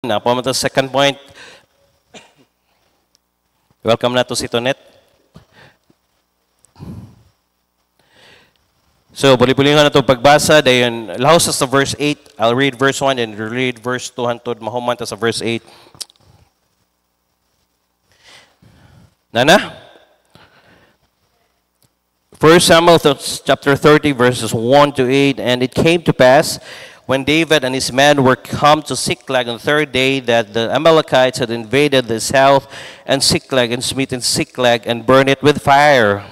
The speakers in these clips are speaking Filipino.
Na po sa second point. Welcome na to si Tonet. So, buli-bulingan na ito pagbasa. Dayon, lahos sa verse 8. I'll read verse 1 and read verse 2 hantod mahuman ta sa verse 8. Nana? 1 Samuel chapter 30 verses 1 to 8. And it came to pass, when David and his men were come to Ziklag on the third day, that the Amalekites had invaded the south and Ziklag, and smitten Ziklag, and burned it with fire.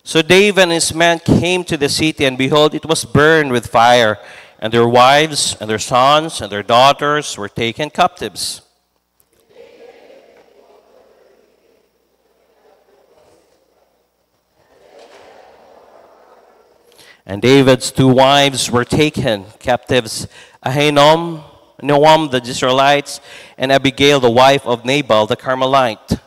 So David and his men came to the city, and behold, it was burned with fire, and their wives and their sons and their daughters were taken captives. And David's two wives were taken captives, Ahinoam, Noam the Israelites, and Abigail the wife of Nabal the Carmelite.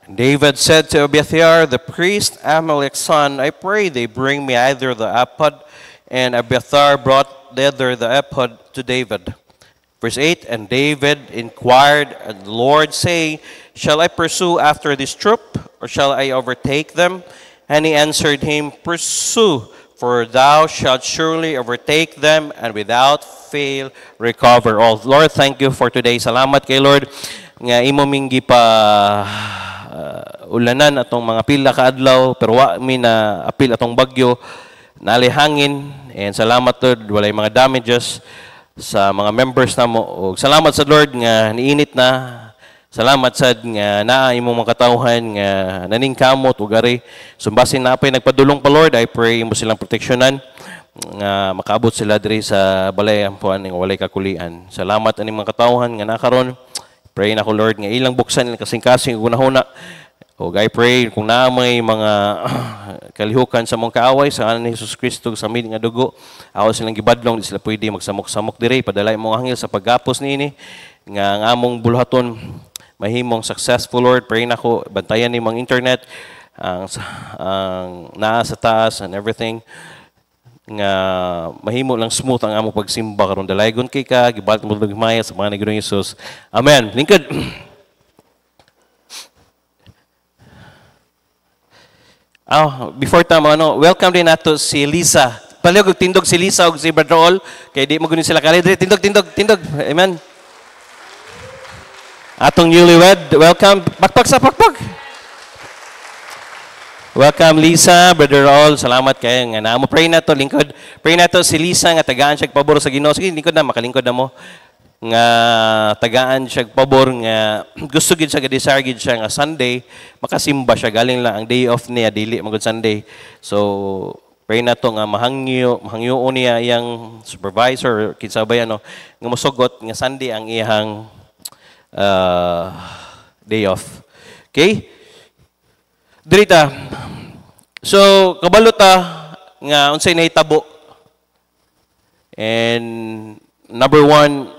David said to Abiathar, the priest, Ahimelech's son, I pray thee bring me either the ephod. And Abiathar brought thither the ephod to David. Verse 8, and David inquired of the Lord, saying, shall I pursue after this troop, or shall I overtake them? And he answered him, pursue, for thou shalt surely overtake them, and without fail recover all. Lord, thank you for today. Salamat kay Lord nga imo minggi pa ulanan atong mga pila ka adlaw, pero wa mi na apil atong bagyo, nalihangin, and salamat Lord, walay mga damages sa mga members namo. Og salamat sa Lord nga niinit na. Salamat sad nga naa imong mga katawhan nga naningkamot ug ari sumbasin na apay nagpadulong pa Lord. I pray mo silang proteksyonan nga makaabot sila diri sa balay ampuan nga walay kakulian. Salamat ani mga katawhan nga nakaron. Pray na ko Lord nga ilang buksan ilang kasing-kasing ug o I pray kung na may mga kalihukan sa mong kaaway sa ngalan ni Jesus Kristo sa aming nga dugo, awas silang gibadlong, di sila pwede magsamok-samok diri, padalay mong anghel sa paggapos niini nga ang among bulhaton mahimong successful Lord. Pray na ko bantayan ni mga internet ang naa sa taas and everything nga mahimo lang smooth ang among pagsimba karon. Dalaygon kay ka gibalot mo gimaya sa mga ni Jesus. Amen. Lingkod. Before tama, welcome din nato si Lisa. Palihog tindog si Lisa ug si Brother Ol, kay di mo gunin sila kali. Tindog. Amen. Atong newlywed, welcome. Pakpak sa pakpak. Welcome Lisa, Brother Ol. Salamat kayo nga naamo. Pray na to, lingkod. Pray na to si Lisa nga tagaan siya pabor sa Ginoo. Sige, lingkod na, makalingkod na mo. Nga tagaan siya pabor nga gusto gid siya ga-desire gid siya nga Sunday makasimba siya, galing lang ang day off niya dili magud Sunday. So pray na to nga mahangyo niya iyang supervisor kinsa ba yan nga mosugot nga Sunday ang iyang day off. Okay? Dirita. So kabalo ta nga unsay nahitabo. And number one,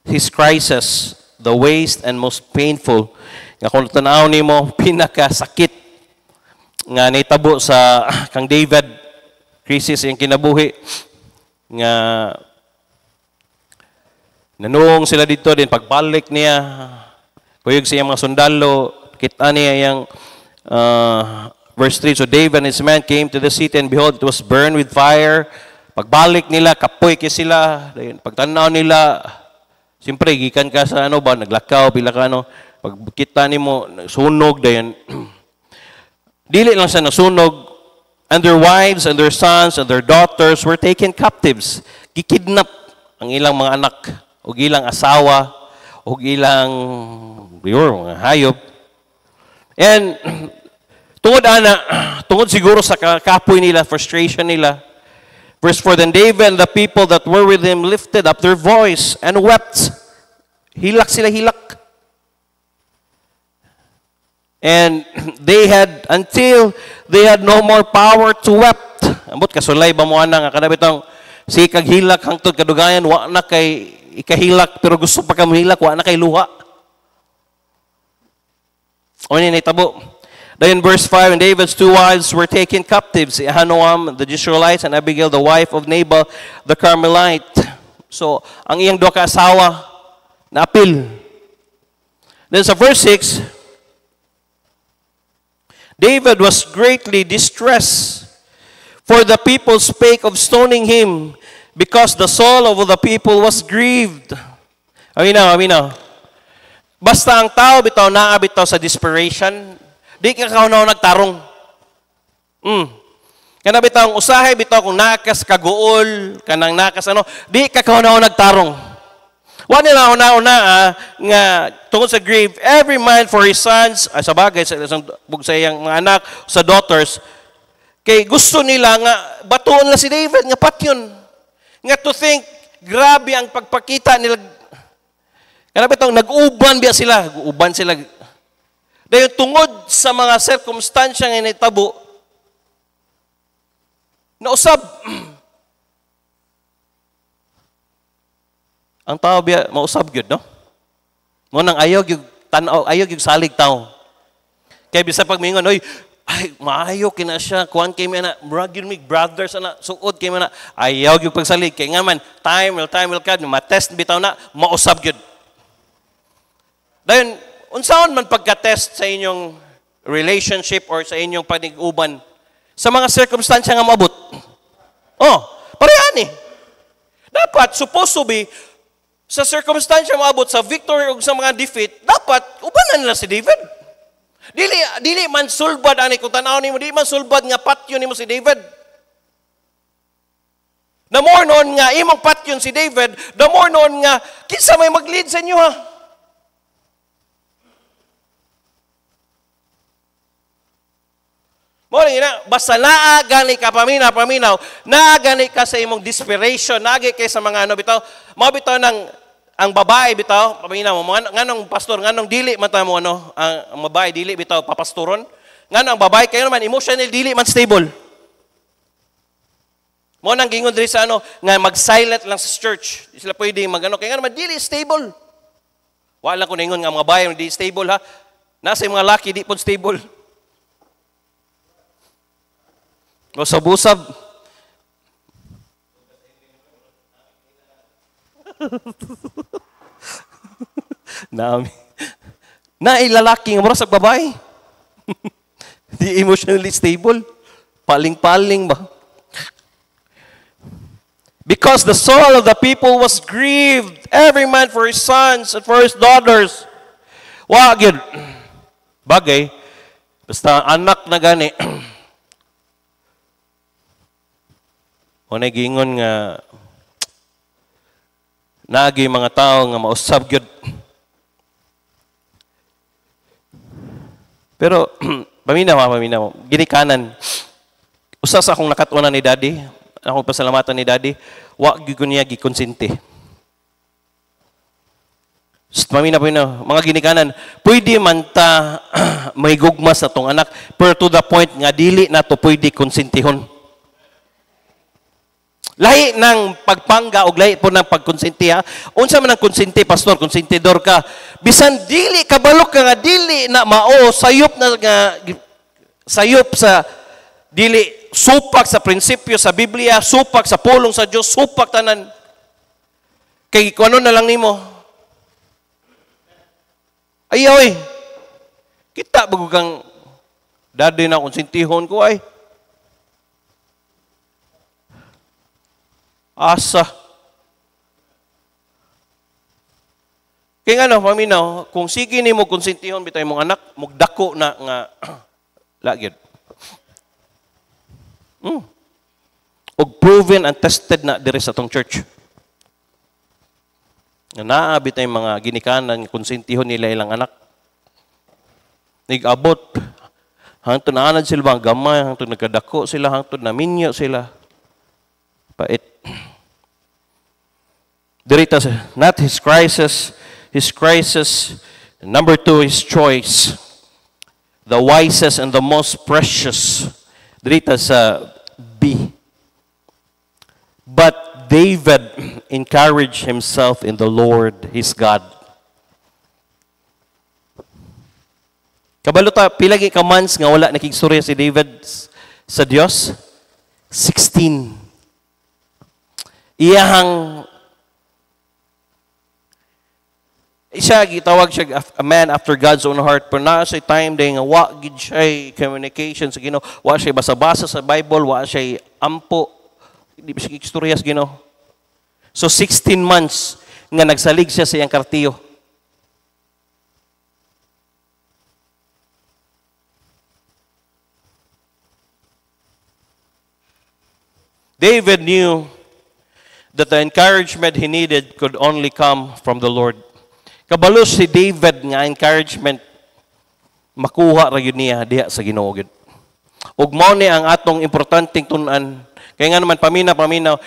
his crisis, the waste and most painful. Nga kung tanaw nimo pinakasakit nga nitabo sa kang David, crisis yung kinabuhi nga nanung sila dito din pagbalik niya kuyog siya mga sundalo, kita niya yung verse 3, so David and his men came to the city, and behold, it was burned with fire. Pagbalik nila, kapoy kay sila. Pagtanaw nila, siyempre, gikan ka sa naglakaw, pila ka pagkita nimo sunog dayon. Dili lang sa nasunog, and their wives and their sons and their daughters were taken captives. Gikidnap ang ilang mga anak, o ilang asawa, o ilang mga hayop. And tungod siguro sa kapoy nila, frustration nila, Verse 4, then David and the people that were with him lifted up their voice and wept. Hilak sila, hilak. And until they had no more power to wept. Ambot kasulay ba mo ana nga kada bitong si kaghilak hangtod kadugayan wa na kay ikahilak pero gusto pa ka mahilak wa na kay luha. O ni tabo. Then in verse 5, and David's 2 wives were taken captives, Ahinoam the Jezreelite and Abigail the wife of Nabal the Carmelite. So ang iyang duha ka asawa na apil. Then sa verse 6, David was greatly distressed, for the people spake of stoning him, because the soul of the people was grieved. Aminaw. Basta ang tao bitaw naabitaw sa desperation, di ka kaunaw nagtarong. Kana bitaw ang usahay bitaw kung nakas kaguol, kanang nakas di ka kaunaw nagtarong. Wa nila una nga tungod sa grief, every man for his sons, sa bagay sa iyang mga anak, sa daughters, kay gusto nila nga batuon na si David nga patyon. Nga to think, grabe ang pagpakita nila. Kana bitong nag-uban biya sila, uban sila. Dahil tungod sa mga circumstansya nga nitabo, nausab. Ang tao biya mausab gyud, no? Mo nang ayaw gyud tan-aw, ayaw gyud salig tao. Kay bisa pag mingon, oy, ay maayo kina siya, kuan kay na, bragin mig brothers ana, suod kay na, ayaw gyud pagsalig kay nga man time will come, ma-test bitaw na, mausab gyud. Dayon unsaon man pagka-test sa inyong relationship or sa inyong paniguban sa mga circumstansya nga maabot. Parehan eh. Dapat supposed to be sa circumstansya maabot sa victory o sa mga defeat, dapat ubanan nila si David. Dili man sulbad ani kung tanaw nimo, di man sulbad nga patyon nimo si David. The more noon nga imong patyon si David, the more noon nga kinsa may mag-lead sa inyo ha. Mo na basta naa gani ka paminaw, naa gani ka sa imong desperation, naagi kay sa mga bitaw, mao bitaw nang ang babae bitaw, paminaw mo nganong pastor, nganong dili man ta mo ang babae dili bitaw papastoron, nganong ang babae kayo naman emotional dili man stable. Mo nang gingon diri sa nga mag-silent lang sa church. Di sila pwede kay nga naman dili stable. Wala ko ningon nga mga babae di stable ha. Nasa yung mga laki di pud stable. Busab-busab. Nailalaki nga mura sa babae. Di emotionally stable. Paling-paling ba? Because the soul of the people was grieved, every man for his sons and for his daughters. Wagid. Bagay. Basta anak na gani. O nagingon nga nagi mga tao nga mausab gyud. Pero paminaw, ginikanan. Usa sa akong nakatunan ni Daddy, akong pasalamatan ni Daddy, wa gyud niya gikonsente. Paminaw, mga ginikanan, pwede man ta may gugma sa tong anak, pero to the point nga dili na to pwede konsentihon. Lahi ng pagpangga o lahi po ng pagkonsente ha. Unsa man ang konsente, pastor, konsentidor ka. Bisan dili kabalok ka nga dili na mao sayop na nga sayop sa dili supak sa prinsipyo sa Biblia, supak sa pulong sa Dios, supak tanan. Kay kuno na lang nimo. Ayaw kita bago kang dadi na konsentihon ko ay. Asa. Kaya nga paminaw, kung sige ni mo konsentihon bitay mong anak, mugdako na nga lagyod. Og proven and tested na diri sa tong church. Naa bitay mga ginikanan konsentihon nila ilang anak. Nigabot hangtod naanad sila gamay, hangtod nagkadako sila, hangtod naminyo sila. Pait. Dirita not his crisis. Number 2, his choice. the wisest and the most precious. Dito sa B. But David encouraged himself in the Lord, his God. Kabalo ta, pilagi ka months nga wala nakigstorya si David sa Dios? 16. Iyahang gitawag siya a man after God's own heart. Pero na siya time day nga wa gid siya communication sa Ginoo, wa siya basa-basa sa Bible, wa siya ampo, di ba siya istorya sa Ginoo. So 16 months nga nagsalig siya sa iyang kartiyo. David knew that the encouragement he needed could only come from the Lord. Kabalo si David nga encouragement makuha ra gyud niya diha sa Ginoo gid. Ug mao ni ang atong importanteng tun-an. Kaya nga naman paminaw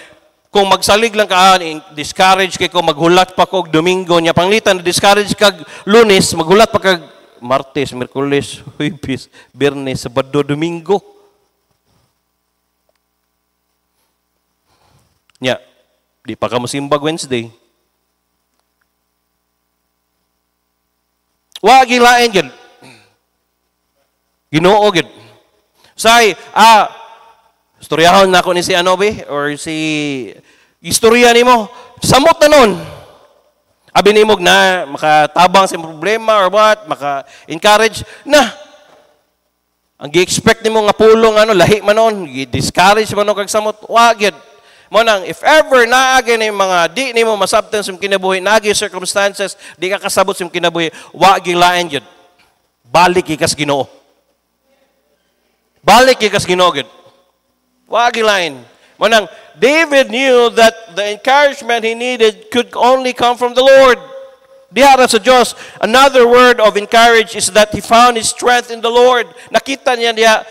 kung magsalig lang ka discourage kay ko maghulat pa ko og Domingo nya panglitan na discourage kag Lunes maghulat pa kag Martes, Miyerkules, Huwebes, Biyernes, Sabado, Domingo. Nya, di pa ka mosimbag Wednesday. Wa gilain gid. Ginoo gid. Say, istoryahon na ako ni si Anobe or si istorya nimo. Samot na nun. Abi nimo na makatabang sa problema or what, maka-encourage na. Ang gi-expect nimo nga pulong lahi man nun, gi-discourage man kag samot, wa gid. Mo nang if ever naagi ni mga di nimo masabtan sa kinabuhi, naagi circumstances, di ka kasabot sa kinabuhi, wa gilain gyud. Balik ikas Ginoo. Balik ikas Ginoo gyud. Wa gilain. Mo nang David knew that the encouragement he needed could only come from the Lord. Diha sa Dios. Another word of encourage is that he found his strength in the Lord. Nakita niya diha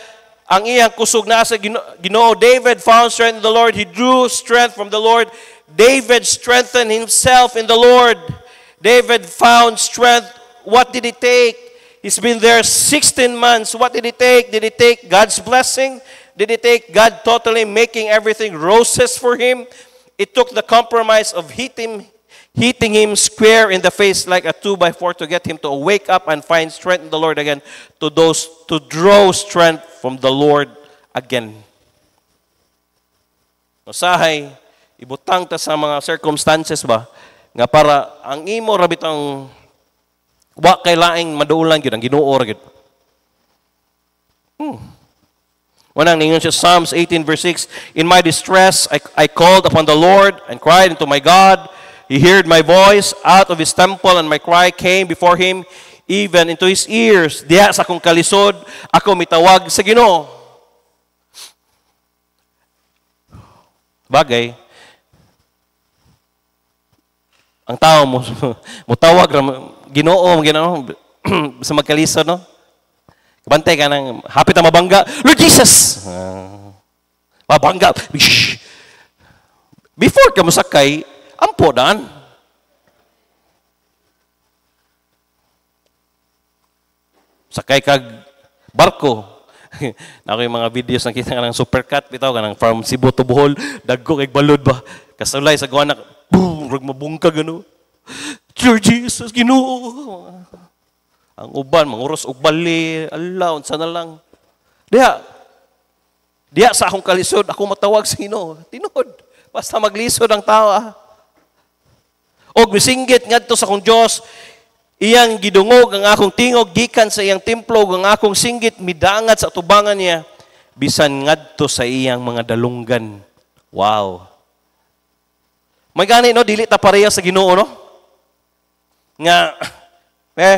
ang iyang kusog na sa Ginoo. David found strength in the Lord. He drew strength from the Lord. David strengthened himself in the Lord. David found strength. What did it take? He's been there 16 months. What did it take? Did it take God's blessing? Did it take God totally making everything roses for him? It took the compromise of hitting him square in the face like a 2x4 to get him to wake up and find strength in the Lord again, to draw strength from the Lord again. Usahay, ibutang ta sa mga circumstances ba, nga para ang imo rabitang wa kay laing maduulan gyud ang Ginoo ra gyud. Wanang ningon siya Psalms 18 verse 6, in my distress I called upon the Lord and cried unto my God. He heard my voice out of his temple, and my cry came before him, even into his ears. Diha sa akong kalisod, ako mitawag sa Ginoo. Bagay, ang tao mutawag Ginoo, sa magkalisod, no? Bantay ka ng hapit na mabangga, Lord Jesus! Mabangga. Before ka musakay, ampo daan. Sakay kag barko. Ako yung mga videos na kita ng supercut, bitaw ka ng from Cebu to Bohol, dagko kay balod ba. Kasulay sa gawa na, boom, ragmabungka gano. Dear Jesus, Ginoo. Ang uban, manguros og bali, Allah, unsa na lang. Diha sa akong kalisod, ako matawag sa Ginoo. Tinod. Basta maglisod ang tao. Og misinggit ngadto sa akong Dios, iyang gidungog ang akong tingog gikan sa iyang templo, ang akong singgit midangat sa atubangan niya bisan ngadto sa iyang mga dalunggan. Wow. May gani no, dili ta pareha sa Ginoo no? Nga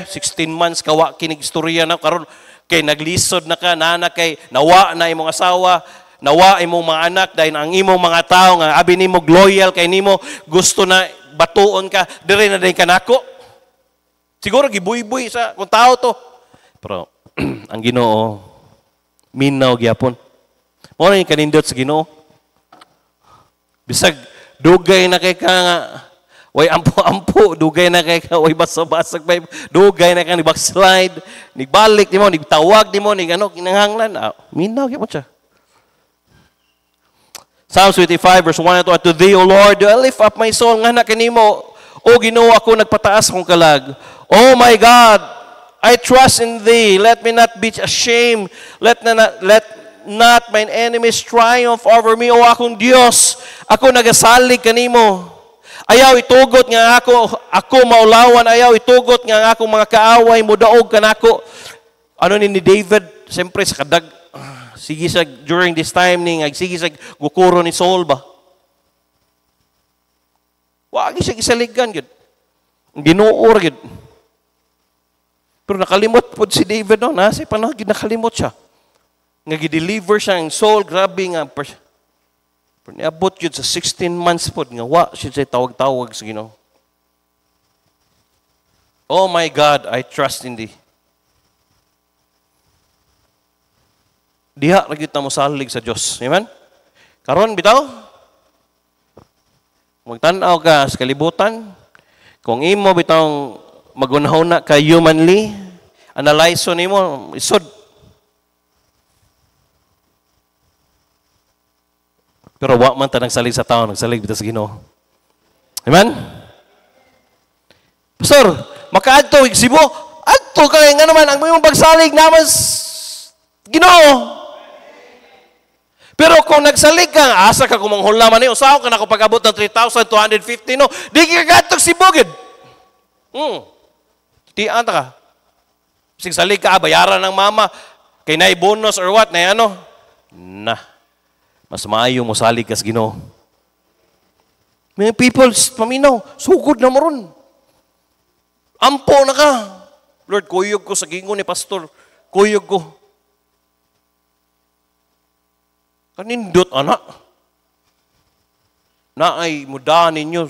16 months kawa kinig istorya na karon kay naglisod na ka nana kay nawa na imong asawa, nawa imong mga anak dahil ang imong mga tao nga abi nimo loyal kay nimo gusto na batuon ka dire na din kanako. Siguro gibuy-buy sa kung tao to. Pero ang Ginoo minaw gyapon. Mo na kanindot sa Ginoo. Bisag dugay na kay ka nga Way ampo-ampo, dugay na kay ka, way basa-basag pa, dugay na ka, ni backslide, nigbalik, di mo, nigtawag, di mo, ano, kinanganglan. Minaw, kaya mo siya. Psalms 25, verse 1 and 2, to thee, O Lord, do I lift up my soul, nga na kanimo, O Ginoo, ako nagpataas akong kalag. Oh my God, I trust in thee. Let me not be ashamed. Let not mine enemies triumph over me. O akong Diyos, ako nagasalig kanimo. Ayaw itugot nga ako maulawan. Ayaw itugot nga akong mga kaaway, mudaog kanako. Ano ni David? Siyempre sa kadag, sige sa during this time ni sige sa gukuro ni Saul ba? Wagi siya gisaligan gid. Ginuor gid. Pero nakalimot po si David no, nasa panahon gid nakalimot siya. Nga gi-deliver siya ang Saul, grabe nga. Pero niabot yun sa 16 months po, nga wa siya sa tawag-tawag sa Ginoo. Oh my God, I trust in thee. Diha ra gyud ta mo salig sa Dios. Amen? Karon bitaw, magtan-aw ka sa kalibutan, kung imo bitaw magunahuna ka humanly, analyze nimo, isod. Pero wa man ta nagsalig sa tao, nagsalig bitaw sa Ginoo. Amen? Pastor, makaadto ig Cebu, adto kay nga naman ang imong pagsalig naman Ginoo. Pero kung nagsalig ka, asa ka kumanghula man ni usaw ka na ko pag-abot ng 3,250 no, di ka gatok si bugid. Tian ta ka. Sig salig ka bayaran ng mama kay nay bonus or what na ano. Na. Mas maayo mo salig ka sa Ginoo. Mga people, paminaw, sugod na mo ron. Ampo na ka. Lord, kuyog ko sa gingon ni pastor. Kuyog ko. Kanindot, anak. Naay, mudahan ninyo.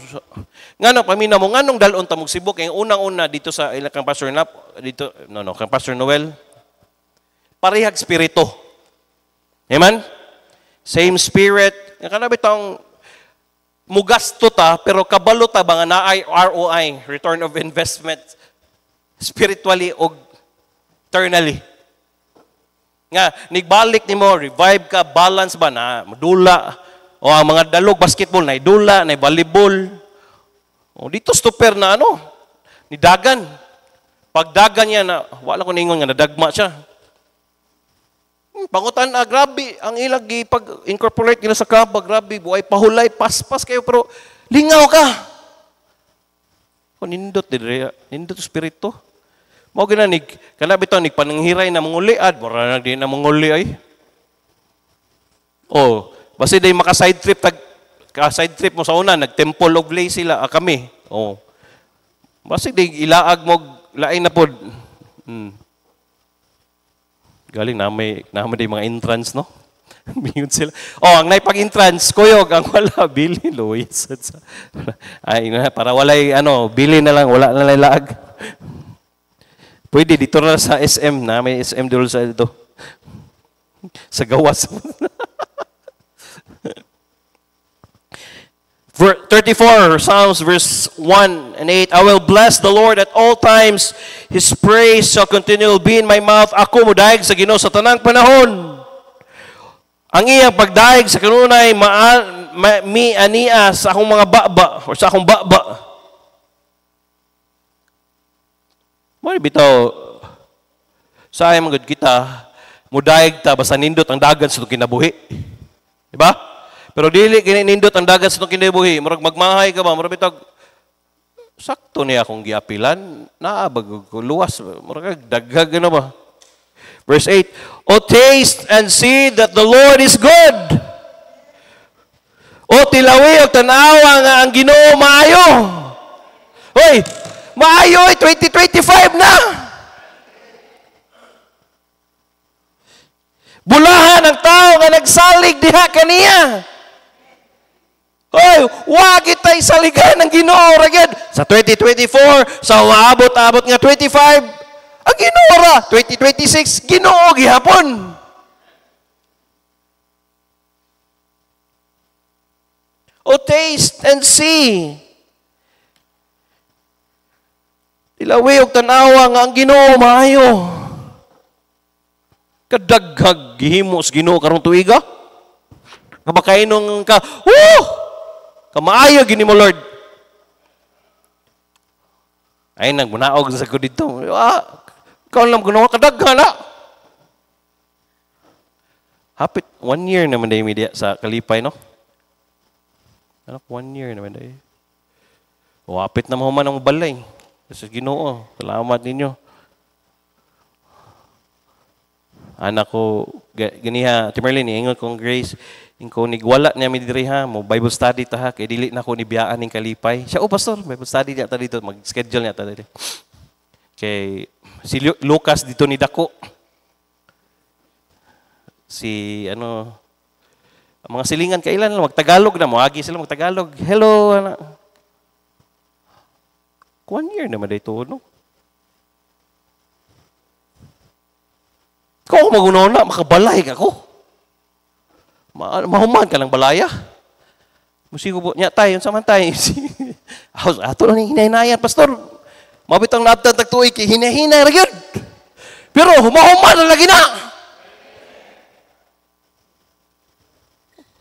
Nga na, paminaw mo, nga nung dalon ta mong Cebu, kaya unang-una dito sa kang Pastor Nap, dito, kang Pastor Noel, parehag spirito. Amen? Same spirit. Nga kanabi itong mugasto ta, pero kabalo ta ba nga naay ROI, return of investment, spiritually o eternally. Nga, nigbalik ni mo, revive ka, balance ba na, madula, o ang mga dalog, basketball, na idula, na volleyball. O dito stopper na ano, ni dagan. Pag dagan niya na, wala ko ningon nga, nadagma siya. Pangutan grabe, ang ilag pag-incorporate nila sa kaba, grabe, buhay pahulay, paspas kayo, pero lingaw ka. O nindot, nindot spirito. Mao ginanig, kanabi ito, nagpananghiray na manguliad, mura na di na manguli ay. O, basta day maka-side trip mo sa una, nag-temple of lay sila, kami. O, basta day ilaag mo, lain na po. Galing na may mga entrance, no? Biyod sila. Oh, ang naipag-entrance, kuyog, ang wala, bili, Luis. Ay, para walay, bili na lang, wala na lang laag. Pwede, dito na sa SM na, may SM doon sa ito. Sa gawas. 34, Psalms verse 1 and 8. I will bless the Lord at all times. His praise shall continually be in my mouth. Ako mudayeg sa Ginoo sa tanang panahon. Ang iyang pagdayeg sa kanunay ania sa akong mga baba o sa akong baba. Mao bitaw sa ay magud kita mudayeg ta basta nindot ang dagan sa kinabuhi. Di ba? Pero dili nindot ang dagat sa itong kinabuhi. Murag magmahay ka ba? Murag bitag, sakto niya akong giapilan. Naabag ko, luwas. Murag daghag na ba? Verse 8, O taste and see that the Lord is good. O tilawi o tanawa nga ang Ginoo maayo. Hoy, maayo 2025 na. Bulahan ang tao nga nagsalig diha kaniya. Oy, wag itay saligan ng Ginoo ragid sa 2024 sa maabot-abot nga 25 ang Ginoo ra 2026 Ginoo gihapon. O taste and see Ilawi og tanawa nga ang Ginoo maayo. Kadaghag gihimo sa Ginoo karong tuiga. Nga makainong ka, kamaayo gini mo Lord. Ay nagmunaog sa ko dito. Ikaw lang gunawa kadaghan na. Hapit 1 year naman dahil media sa Kalipay, no? Anak, 1 year naman dahil. Hapit na mahuman ang balay. Sa Ginoo, salamat ninyo. Anak ko, ganiha, Timerlin, ingon kong Grace, ko nigwala niya mi diri ha, mo Bible study ta ha, kay dili na ko nibiyaan ning Kalipay. Siya, pastor, Bible study niya ta dito, mag-schedule niya ta dito. Kay si Lucas dito ni dako. Si ang mga silingan kailan lang magtagalog na mo, agi sila magtagalog. Hello, ana. 1 year naman dito, no? Kung ako magunona, makabalay ka ko. Mahuman ka lang balaya. Musigo po, niya tayo, saman tayo. Ato lang hinahinayan, pastor. Mabitang naabtan tagtuig, hinahinay rin yun. Pero humahuman na lagi na.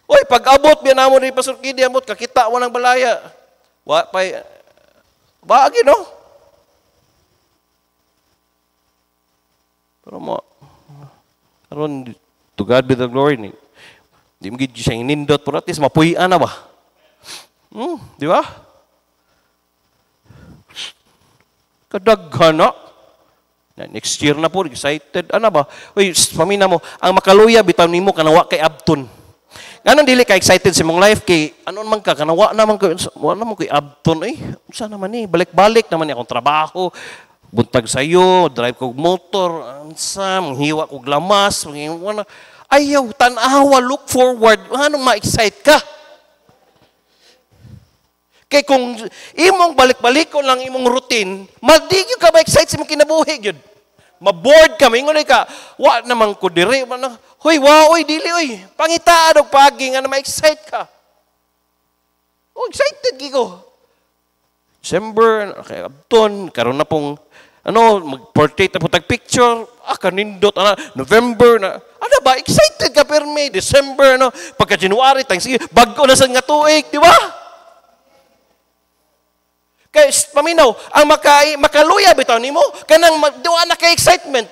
Uy, pag-abot, biyan mo rin, Pastor Kidi, amot, kakita mo ng balaya. Baagi, no? Pero karon to God be the glory. Di mo gid siya inindot, pero at least mapuy-an na ba? Di ba? Kadaghan na. Next year na po, excited. Ano ba? Uy, pamina mo, ang makaluya, bitaw nimo kanawa kay Abton. Ganun dili ka excited sa mong life kay ano man ka kanawa naman ko wala naman kay Abton unsa naman balik-balik naman ni akong trabaho buntag sayo drive kog motor unsa manghiwa kog lamas manghiwa ayaw tan-awa look forward anong ma-excite ka kay kung imong balik-balikon lang imong routine madigyo ka ba excite sa imong kinabuhi gyud maboard ka mingon ka wa naman ko diri hoy oy dili oy pangitaan og pagi nga na ma-excite ka excited gigo December kay Abton karon na pong mag-portrait na po tag picture kanindot November na ba excited ka pero May December pagka January sige bag-o na sa nga tuig di ba kay paminaw ang makaluya bitaw nimo kanang duwa na kay excitement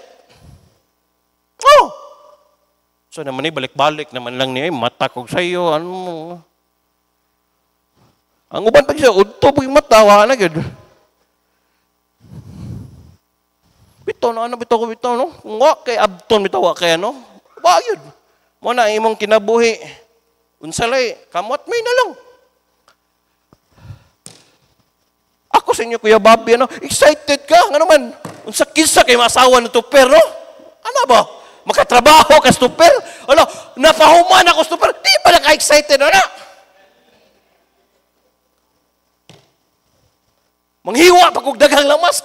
so naman balik-balik naman lang niya mata kog sayo ang uban pag siya udto pag mata wa na gyud bitaw no kung wa kay Abton bitaw wa kay wa gyud mo na imong kinabuhi unsalay kamot may na lang ako sa inyo, Kuya Bobby, excited ka? Ano man? Unsa kinsa kay masawa na tuper, no? Ano ba? Makatrabaho ka sa tuper? Napahuman ako sa tuper? Di ba naka-excited, Manghiwa pa kong daghang lamas,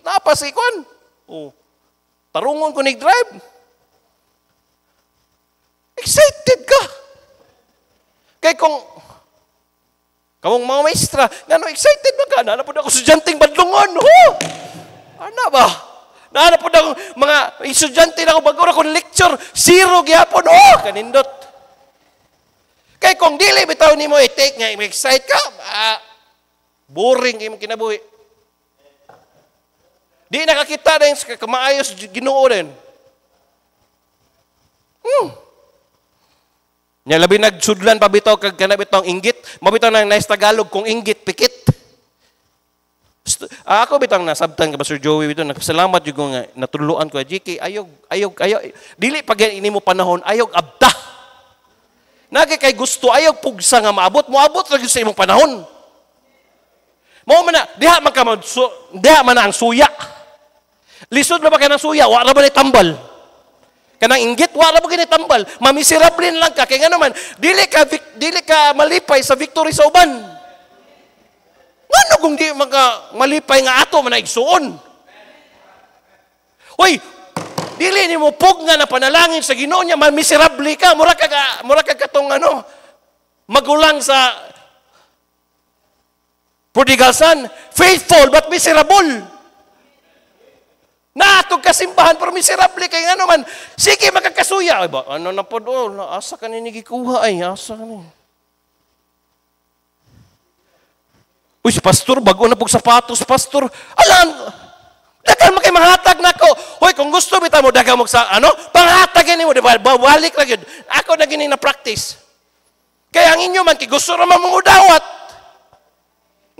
napasikon. Tarungon ko nag-drive. Excited ka? Kaya kung kamong mga maestra, excited ba ka? Naana po na ako estudyanteng badlungon. Ano ba? Naana po na mga estudyante na ako bago akong lecture. 0 gyapon. Kanindot. Kaya kung dili bitaw ni mo i-take nga, i-excite ka, boring imong kinabuhi. Di nakakita na yung kamaayos Ginoo rin. Nya labi nagsudlan pa bitaw kag kana bitaw inggit, mabitaw nang nice Tagalog kung inggit pikit. Ako bitaw nasabtan ka ba Sir Joey bitaw nagpasalamat jud ko nga natuluan ko GK ayog dili pag ini mo panahon ayog abta. Nagi kay gusto ayog pugsa nga moabot ra gyud sa imong panahon. Mao man na diha man ang suya. Lisod na ba ka ng suya, wa ra ba ni tambal? Kanang inggit, wala mo ginitambal. Mamiserablin lang ka. Kaya nga naman, dili ka malipay sa victory sa uban. Ano kung di malipay nga ato, manaigsuon? Uy, dili ni mo pug nga na panalangin sa Ginoo niya, mamiserabli ka. Mura ka katong magulang sa prodigal son. Faithful but miserable. Natog kasimbahan, pero miserable kay nga naman. Sige, magkakasuya. Ay ba, ano na po doon? Asa ka nigikuha ay, asa ka ni. Uy, si pastor, bago na pong sapatos, pastor. Alam, dagan mo kay mahatag na ko. Hoy, kung gusto bitaw mo, dagan mo sa, panghatag mo, diba? Bawalik lang yun. Ako na gini na practice. Kaya ang inyo man, kay gusto naman mong udawat.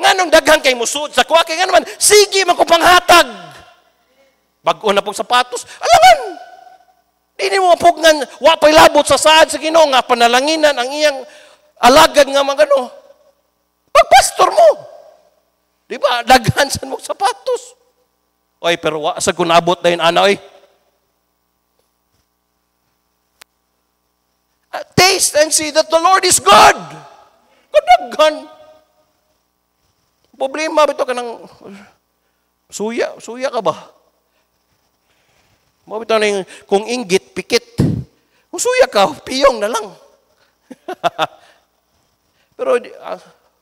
Nga nung daghang kay musuod sa kuha, kaya nga naman, sige man kung panghatag. Bago na pong sapatos, alaman. Di mo mapugngan, wapay labot sa saad sa Ginoo nga panalanginan ang iyang alagad nga magano. Pagpastor mo. Di ba? Daghan sa mong sapatos. Oy, pero sa kunabot na yun, ana, oy. Taste and see that the Lord is good. Kadaghan. Problema bito ka ng suya ka ba? Mo bitaw ning kung inggit pikit. Kung suya ka, piyong na lang. Pero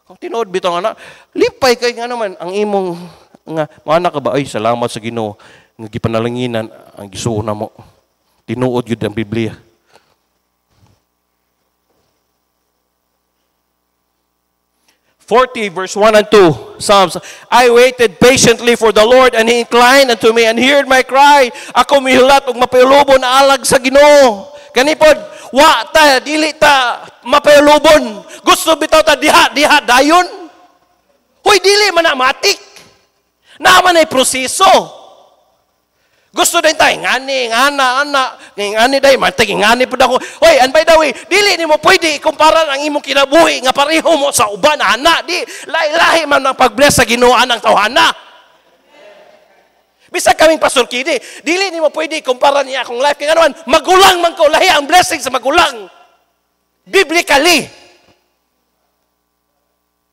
kung tinuod bitaw nga lipay kay nga naman ang imong nga mana ka ba ay salamat sa Ginoo nga gipanalanginan ang gisuuna mo. Tinuod gyud ang Biblia. 40 verse 1 and 2. Psalms, I waited patiently for the Lord and He inclined unto me and heard my cry. Ako mihulat ug mapayulobon alag sa Ginoo. Kanipod, wa ta, dili ta mapayulobon. Gusto bitaw ta diha dayon. Hoy, dili man na matik. Naman ay proseso. Gusto din tayo, ngani, ngani day, matag, ngani po ako. Hoy, and by the way, dili ni mo pwede ikumpara ang imong kinabuhi nga pareho mo sa uban, ana. Di, lahi-lahi man ang pag-bless sa Ginoo ng tawhana. Bisa kaming Pastor Kidi, dili ni mo pwede ikumpara niya akong life. Kaya naman, magulang man ko, lahi ang blessing sa magulang. Biblically.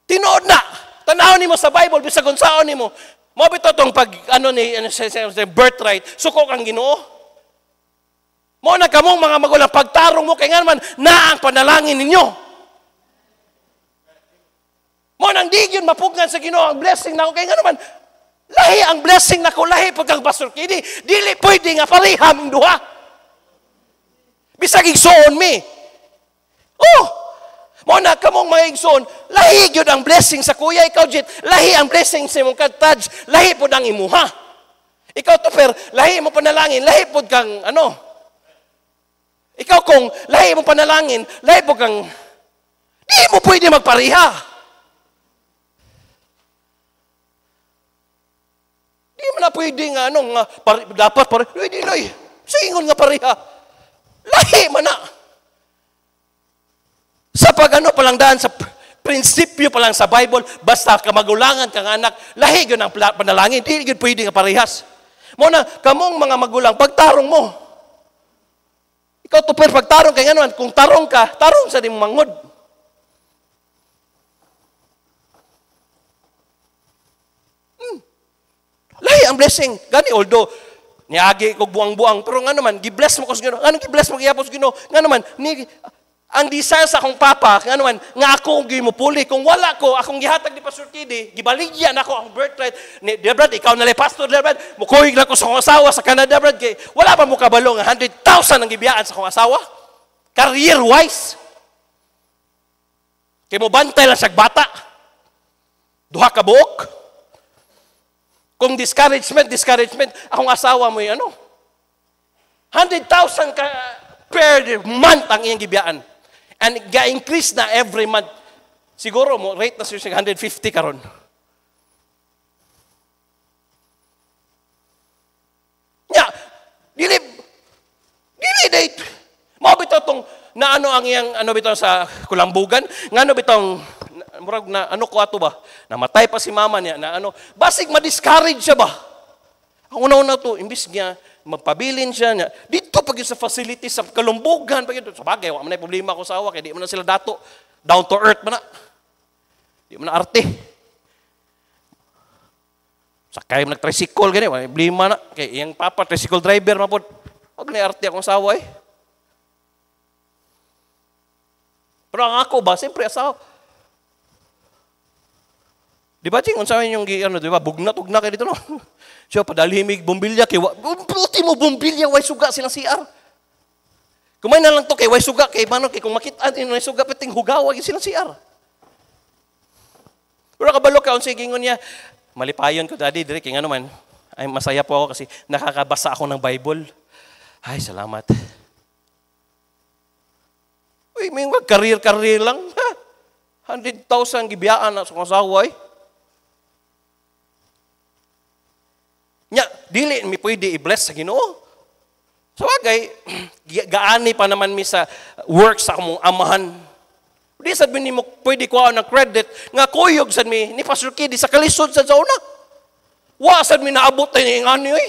Tinood na. Tanawon ni mo sa Bible, bisa kung saan ni mo, mo bito tong pag birthright, suko kang Ginoo. Mo na kamong mga magulang pagtarong mo kay nga naman na ang panalangin ninyo. Mo nang di gyud mapugnan sa Ginoo ang blessing nako kay nga naman lahi ang blessing nako lahi pag kang Pastor Kidi. Dili pwede nga pareham ang duha. Bisag igsoon mi. Mo na kamong mga igsoon, lahi gyud ang blessing sa kuya ikaw Jit, lahi ang blessing sa imong kataj, lahi pod ang imuha. Ikaw Toper, lahi mo panalangin, lahi pod kang Ikaw kung lahi mo panalangin, lahi pod kang di mo pwede magpareha. Di mo na pwede nga dapat pwede loy. Singon nga pareha. Lahi man na. Sa pag-ano palang daan, sa prinsipyo palang sa Bible, basta kamagulangan kang anak, lahi yun ang panalangin, hindi yun pwede nga parehas. Muna, kamong mga magulang, pagtarong mo. Ikaw Toper, pagtarong kaya naman, kung tarong ka, tarong sa di mong mangod. Lahi ang blessing. Gani, although, niagi ko buang-buang, pero nga naman, gibless mo ko sa Ginoo. Anong gibless mo kiyapos sa Ginoo? Nga naman, ang desire sa akong papa, nga naman, nga ako gimupuli. Kung wala ko, akong gihatag ni Pastor Kidi, gibaligyan ako ang birthright ni Debrad, ikaw na Pastor Debrad, mukuhig lang ko sa akong asawa sa Canada, Debrad, kay wala pa mo kabalo nga 100,000 ang gibiyaan sa akong asawa. Career-wise. Kay mo bantay lang sa bata. Duha ka buok. Kung discouragement, akong asawa mo yung 100,000 ka per month ang iyang gibiyaan. And ga-increase na every month. Siguro mo, rate na siya 150 karon. Nya, dili date. Mao bitaw tong na ang iyang bitaw sa kulambugan, ngano bitong murag na ko ato ba? Namatay pa si mama niya na basig ma-discourage siya ba? Ang una-una to, imbis niya magpabilin siya niya. Dito pag sa facility sa Kalumbugan, pag sa bagay, wala man na problema ko sa awa, kaya di mo na sila dato. Down to earth man na. Di mo na arte. Sakay mo nag-tricycle, ganyan, wala problema na. Kaya yung papa, tricycle driver, mapod. Huwag na arte akong asawa eh. Pero ang ako ba, siyempre asawa. Di ba, Ching? Unsa yung, di ba, bugnat-ugna kayo dito, no? Siya, padalhimig, bumbilya, kay, puti mo, bumbilya, way suga silang CR. Kumain na lang to, kay way suga, kay mano, kay kung makita, way suga, pating hugawa, silang CR. Pero kabalo ka, unsay gingon niya, malipayon ko, Daddy, dire, kaya nga naman, ay masaya po ako kasi nakakabasa ako ng Bible. Ay, salamat. Uy, may career lang. 100,000 gibiyaan na sa kong asawa, eh. Nya, dili mi pwede i-bless sa Ginoo. Sa bagay, gaani pa naman mi sa work sa among amahan. Di sad mi nimo pwede kuha ng credit nga kuyog sad mi ni Pastor Kid sa kalisod sad sa una. Wa sad mi naabot tay ni ngani oy.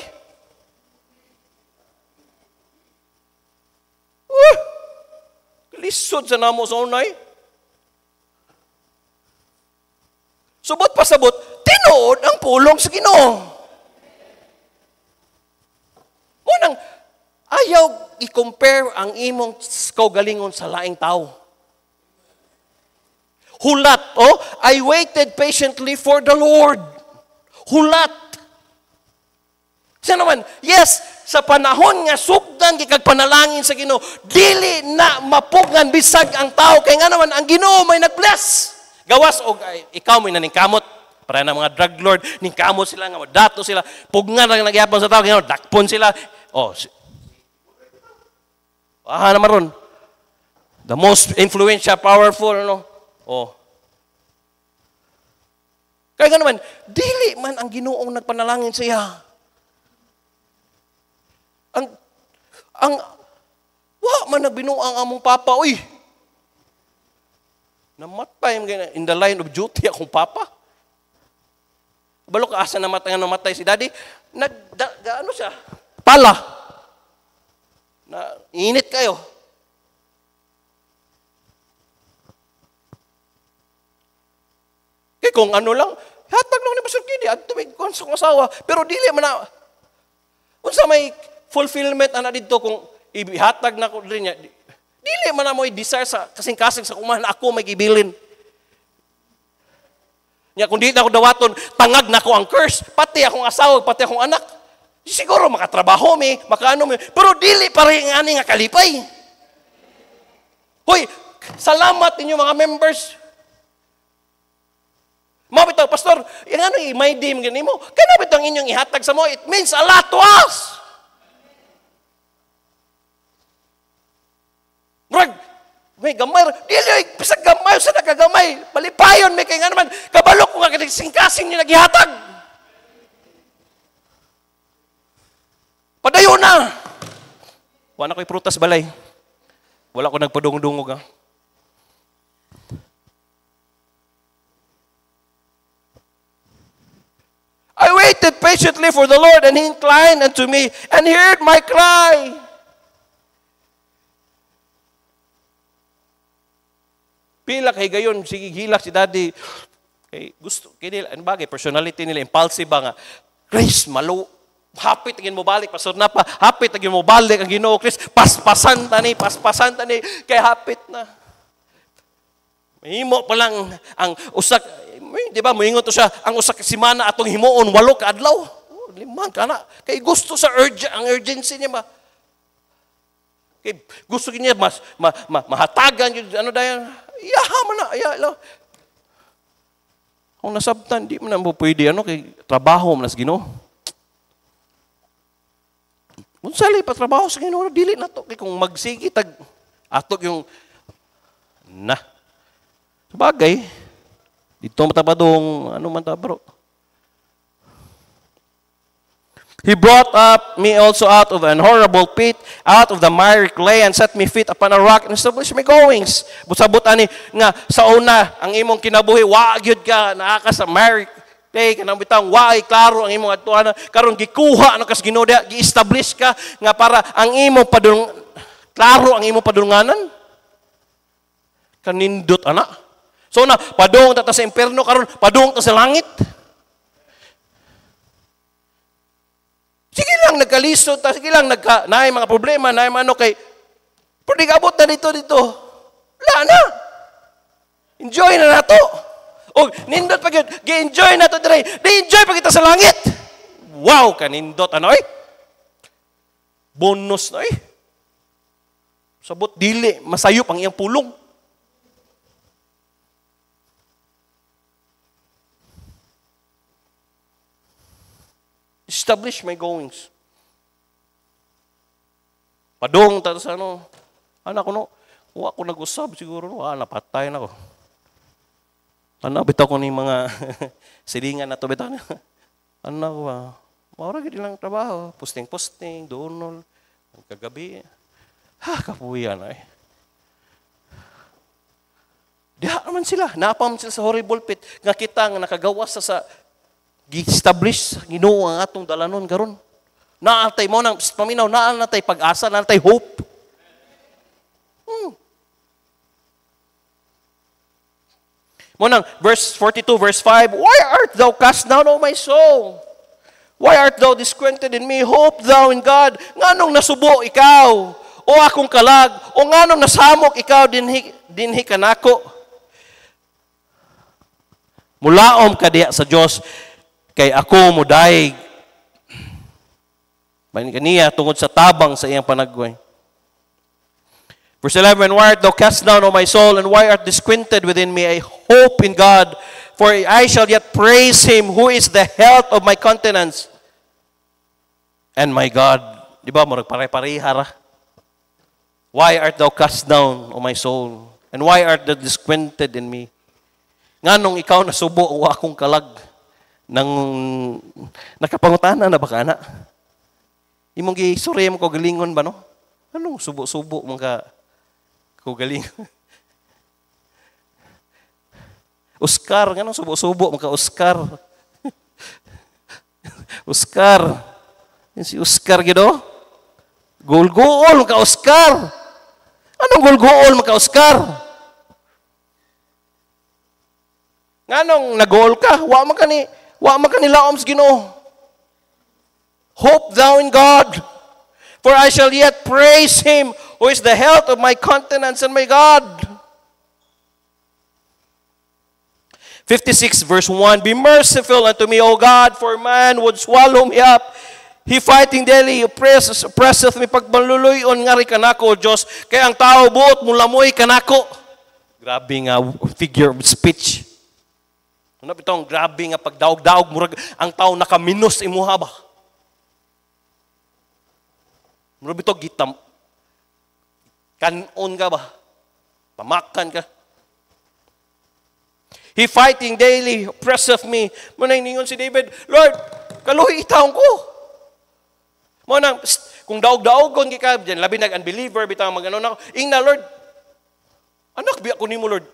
Kalisod sa namo sa una eh. Subot pasabot, tinuod ang pulong sa Ginoo. Munang, ayaw i-compare ang imong kaugalingon sa laing tao. Hulat, I waited patiently for the Lord. Hulat. Siya naman, yes, sa panahon nga subdan kikag panalangin sa Ginoo, dili na mapugngan bisag ang tao. Kaya nga naman, ang Ginoo may nag-bless. Gawas, ikaw may naningkamot. Para na mga drug lord, ningkamot sila, nga dato sila, pugnan lang nagyapon sa tao, dakpon sila. Naman ron. The most influential, powerful, Kaya nga naman, dili man ang Ginoong nagpanalangin sa iya. Wa man nagbinuang among papa, uy. Namatay, in the line of duty akong papa. Balo ka asa namatay si Daddy, ano siya? Pala. Na init kayo. Kaya kung ano lang, hatag lang ni Pastor Kidi, at tumig ko sa asawa, pero dili man na, unsa may fulfillment na dito kung ihatag na ko rin niya, dili man na mo i-desire sa kasing-kasing sa kumahan, ako may gibilin. Nya kung di na ako dawaton, tangag na ko ang curse, pati akong asawa, pati akong anak. Siguro makatrabaho mi, makaano mi, pero dili pa rin ani nga kalipay. Hoy, salamat inyo mga members. Mabitaw, Pastor, yung ano, may dim ganin mo, kaya bitang inyong ihatag sa mo, it means a lot to us. Brag, may gamay, dili, pisag gamay, sa nakagamay, malipayon, may kaya nga naman, kabalok ko nga kasing-kasing niyo naghihatag. Padayon na! Wala ko'y prutas balay. Wala ko nagpadungdungog, ha? I waited patiently for the Lord, and He inclined unto me, and heard my cry. Pila kay gayon, sige hilak si Daddy. Kay gusto, kay nila, ano bagay, personality nila, impulsive ba nga, Grace, malo, hapit agin mo balik, Pastor na pa, hapit agin mo balik ang Ginoo, Chris, paspasan tani, kay hapit na. Mahimo pa lang ang usak, di ba, moingon to siya, ang usak simana atong himuon, 8 ka adlaw. 5 ka na. Kay gusto sa ang urgency niya ba? Kay gusto niya mahatagan yung ano dayan. Iyahaman na, ayaw. Kung nasabtan, di mo na mo pwede, kay trabaho mo na sa Ginoo. Kung sali pa trabaho sa Ginoo, dili na to. Kay kung magsigi, atok yung, sabagay, dito matabadong, ano man ta, bro. He brought up me also out of an horrible pit, out of the miry clay, and set me feet upon a rock, and established my goings. Busabot ani nga sa una ang imong kinabuhi, wa gyud ka naaka sa miry clay, kanang bitang wa klaro ang imong atuana, karon gikuha ano kas Ginoo, gi-establish ka nga para ang imong klaro ang imong padulunganan. Kanindot ana. So na padung ta sa impierno, karon padung ta sa langit. Sige lang, nagkalisod, sige lang, naay mga problema, naay mga kay, pero di abot na dito. Wala na. Enjoy na nato. O nindot pa gyud, gi-enjoy na to dire. Di-enjoy pa kita sa langit. Wow, kanindot ano eh? Bonus na eh. Sabot dili, masayop ang iyang pulong. Establish my goings. Padong ta sa ano. Anak ko no, wa ko nag-usab siguro no, napatay na ko. Ano bitaw ko ni mga silingan na to bitaw na. Ano ko ba? Maura gid lang trabaho, posting, donol, kagabi. Kapuyan ay. Diha naman sila, napam sila sa horrible pit nga kita nga nakagawas sa gi-establish Ginoo ang atong dalanon karon. Naatay mo nang paminaw, naatay pag-asa, naatay hope. Monang verse 42, verse 5, why art thou cast down, O my soul? Why art thou disquieted in me? Hope thou in God. Nganong nasubo ikaw, o akong kalag, o nganong nasamok ikaw dinhi kanako? Mulaom ka diya sa Dios, kay ako mudaig. Bain kaniya tungod sa tabang sa iyang panagway. Verse 11, why art thou cast down, O my soul, and why art disquieted within me? I hope in God, for I shall yet praise Him, who is the health of my countenance and my God. Di ba, murag pare-pareha ra. Why art thou cast down, O my soul, and why art thou disquieted in me? Nganong ikaw nasubo o akong kalag nang nakapangutana na ba ka na? Imong gisurya mo ko galingon ba no? Anong subo-subo mo ka galing? Oscar, ganun subo-subo mga Oscar. Oscar. Yan si Oscar gido. Gol-gol mga Oscar. Anong gol-gol mga Oscar? Nganong nagol ka? Wa man ka ni laom sa Ginoo. Hope thou in God. For I shall yet praise Him, who is the health of my countenance and my God. 56 verse 1, be merciful unto me, O God, for man would swallow me up. He fighting daily, oppresseth me, pagmaluluyon nga rin kanako, O Diyos, kaya ang tao buot mulamoy kanako. Grabe nga figure of speech. Ano itong grabe nga pagdaog-daog, murag ang tao nakaminos imuha ba? Murag ito, gitam. Kanon ka ba? Pamakan ka. He fighting daily, oppresseth me. Muna ningon si David, Lord, kaluhi itaon ko. Muna, kung daog-daogon ka, dyan, labi nag-unbeliever, bitang mag-ano na ako, ingna, Lord, anak, biya ko ni mo, Lord.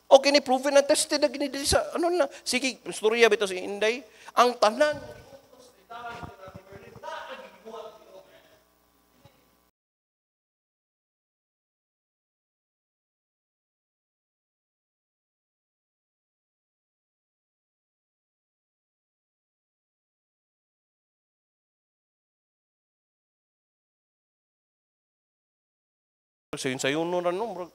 Okay, ni proven and tested na ginidili sa, ano na, sige, istorya bito si Inday, ang tanan, sayon no ran no.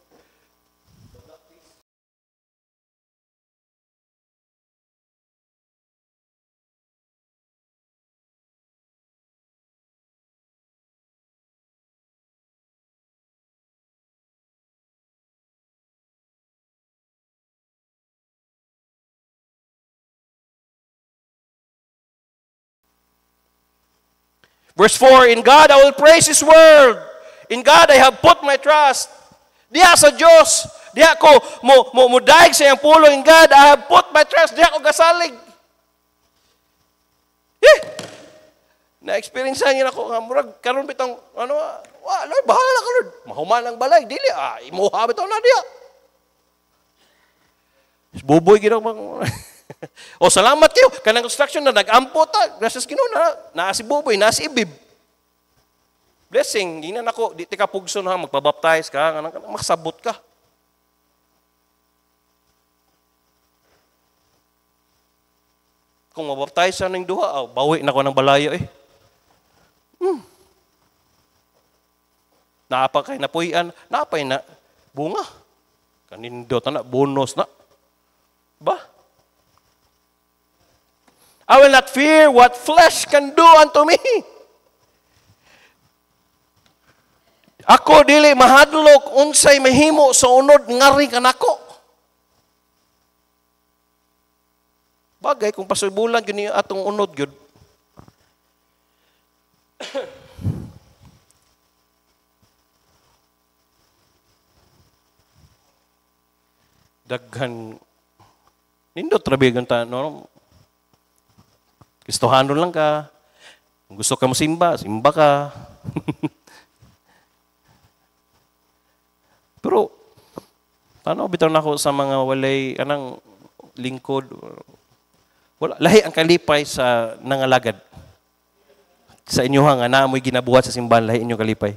Verse 4, in God I will praise His word. In God I have put my trust. Diha sa Diyos. Diha ko mudaig sa iyang pulo. In God I have put my trust. Diha ko gasalig. Na-experience niya ako. Murag, karon bitang, Lord, bahala ka, Lord. Mahuman ang balay. Dili, imuha bitang na diha. Buboy ginaw mga... O salamat kayo. Kanang construction na nag-ampo ta. Gracias Ginoo na si Buboy, na si Ibib. Blessing, ginan ako, di ka pugso na, magpabaptize ka, makasabot ka. Kung mabaptize sa ng duha, bawi na ko ng balayo eh. Naapa kay napuyan, naapay na bunga. Kanindot na, bonus na. Ba? I will not fear what flesh can do unto me. Ako dili mahadlok unsay mahimo sa unod ngari kanako. Bagay kung pasubulan gyud atong unod gyud. Daghan nindot trabigan ta no. Kristohanon lang ka. Kung gusto ka mo simba, simba ka. Pero, tanaw bitaw na ako sa mga walay, anang lingkod. Wala, lahi ang kalipay sa nangalagad. Sa inyo nga, naamoy ginabuhat sa simbahan, lahi inyo kalipay.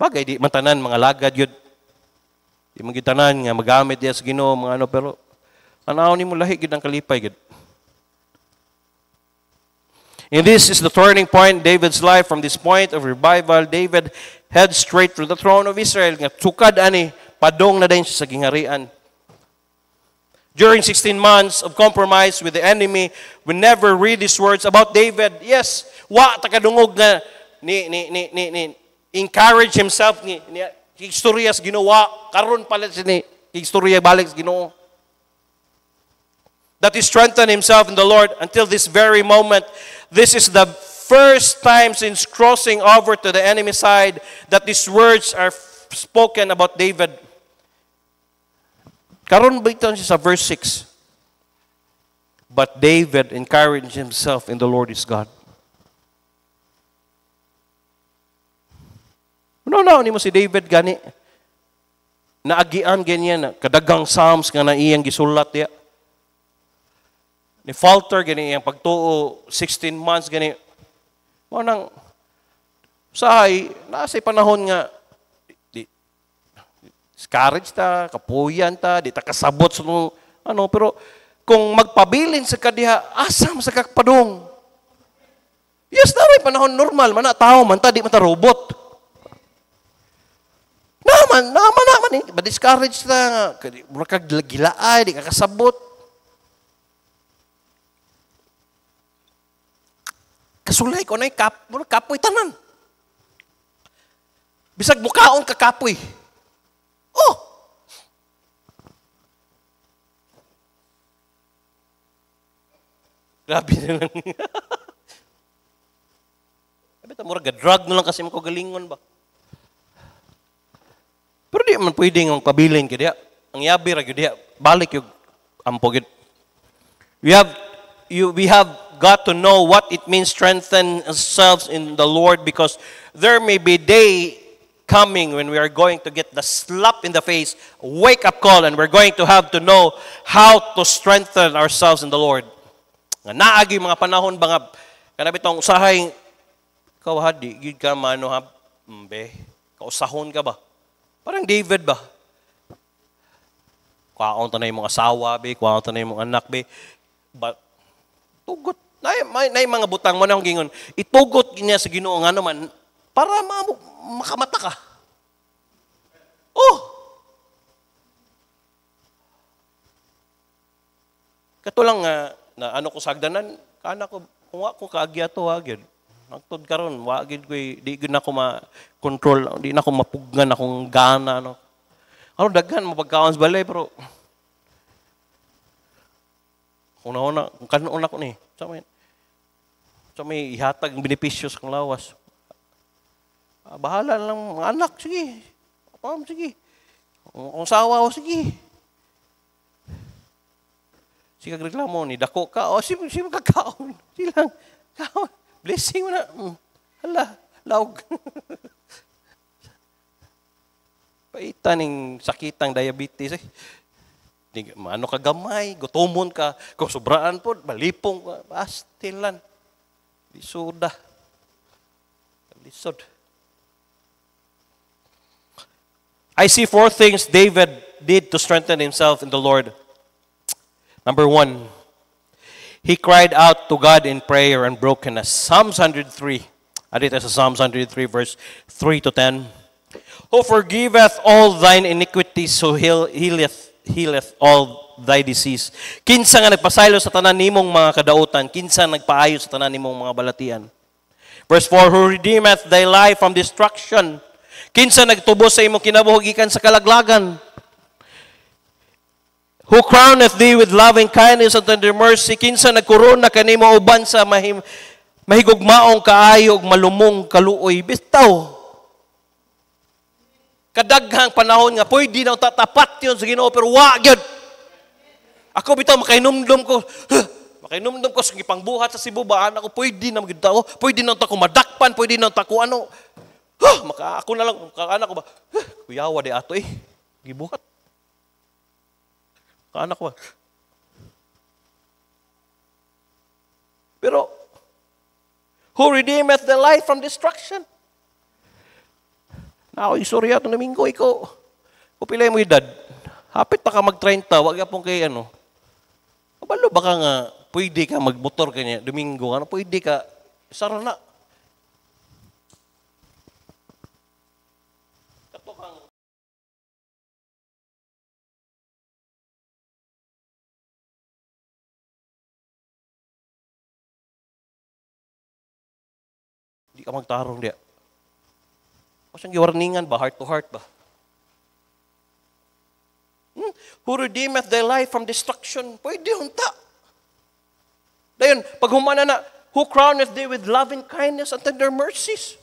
Bagay, di mantanan, mga lagad yun. Di magitanan nga, magamit diya sa Ginoo, mga ano, pero, anaw ni mo lahi gid ang kalipay gid. And this is the turning point in David's life. From this point of revival, David heads straight to the throne of Israel. Nga tukad ani padong na din siya sa gingharian. During 16 months of compromise with the enemy, we never read these words about David. Yes, wa takadungog nga ni encourage himself ni istorya sa Ginoo, karon pala ni istorya balik sa Ginoo. That he strengthened himself in the Lord until this very moment. This is the first time since crossing over to the enemy side that these words are spoken about David. Karon bitan siya sa verse 6. But David encouraged himself in the Lord his God. No, ni mo si David gani. Naagian ganyan, kadagang psalms nga na iyang gisulat ya. Ni falter gani ang pagtuo 16 months gani mo nang sahay nasa panahon nga discourage ta, kapuyan ta, di ta kasabot sa ano, pero kung magpabilin sa kadiha asam sa kakpadong. Yes, na rin panahon normal man na tao man ta, di man ta robot. Naman discourage ta, mura kag gilaay, di ka kasabot. Kasulay ko na kapoy tanan. Bisag mukaon ka kapoy. Oh! Grabe na lang. Sabi ta, mura ga-drug na lang kasi makagalingon ba? Pero di man pwedeng ang pabilin ka diya. Ang yabi ra gyud diya. Balik yung ampogid. We have got to know what it means strengthen ourselves in the Lord, because there may be a day coming when we are going to get the slap in the face, wake up call, and we're going to have to know how to strengthen ourselves in the Lord. Nga naagi mga panahon ba nga kanabi tong usahay ikaw hadi gid ka mano ha be kausahon ka ba? Parang David ba? Kwaon ta na imong asawa be, kwaon ta na imong anak be. But tugot nay mga butang mo na akong gingon. Itugot niya sa Ginoo nga naman para makamata ka. Oh! Kato lang na ano ko sagdanan, kana ko kung wa ko kaagya to agad. Nagtud karon, wa gid ko di gid na ko ma-control, di na ko mapugnan akong gana no. Ano daghan mapagkaon sa balay pero una kanon ko ni. Sa may ihatag ang benepisyo sa kong lawas. Bahala lang mga anak, sige. Sige. Kung sawa ko, sige. Sige reklamo ni dako ka. O, sige kakaon. Silang, kaon. Blessing mo na. Hala, laog. Paitan ng sakitang diabetes eh. Ano ka gamay, gutomon ka, kung sobraan po, malipong ka, pastilan. Lisuda. Lisod. I see 4 things David did to strengthen himself in the Lord. Number 1, he cried out to God in prayer and brokenness. Psalms 103. Adito sa Psalms 103 verse 3 to 10. Who forgiveth all thine iniquities, who healeth healeth all thy disease. Kinsa nga nagpasaylo sa tanan nimong mga kadautan, kinsa nagpaayo sa tanan nimong mga balatian. Verse 4, who redeemeth thy life from destruction. Kinsa nagtubos sa imong kinabuhi gikan sa kalaglagan. Who crowneth thee with loving kindness and tender mercy. Kinsa nagkorona kanimo uban sa mahigugmaong kaayo ug malumong kaluoy. Bitaw. Kadaghang panahon nga pwede na tatapat yun sa Ginoo pero wa gyud. Ako bitaw makainumdum ko. Makinumdum ko sa pangbuhat sa Cebu ba, anak ko, pwede na magdao, pwede na ako madakpan, pwede na ako ano. Ako na lang, anak ko ba, kuyawa di ato gibuhat. Anak ko ba. Pero, who redeemeth the life from destruction? Now, istorya ito na minggo, ikaw, kupilay mo edad, hapit pa ka mag-30, wag yapong kay ano. Kabalo, baka nga, pwede ka magmotor kanya, Domingo, ano, pwede ka, sara na. Katukang. Hindi ka magtarong diya. O siyang giwarningan ba, heart to heart ba? Who redeemeth thy life from destruction? Pwede hunta. Dayon, pag humana na, who crowneth thee with loving kindness and tender mercies?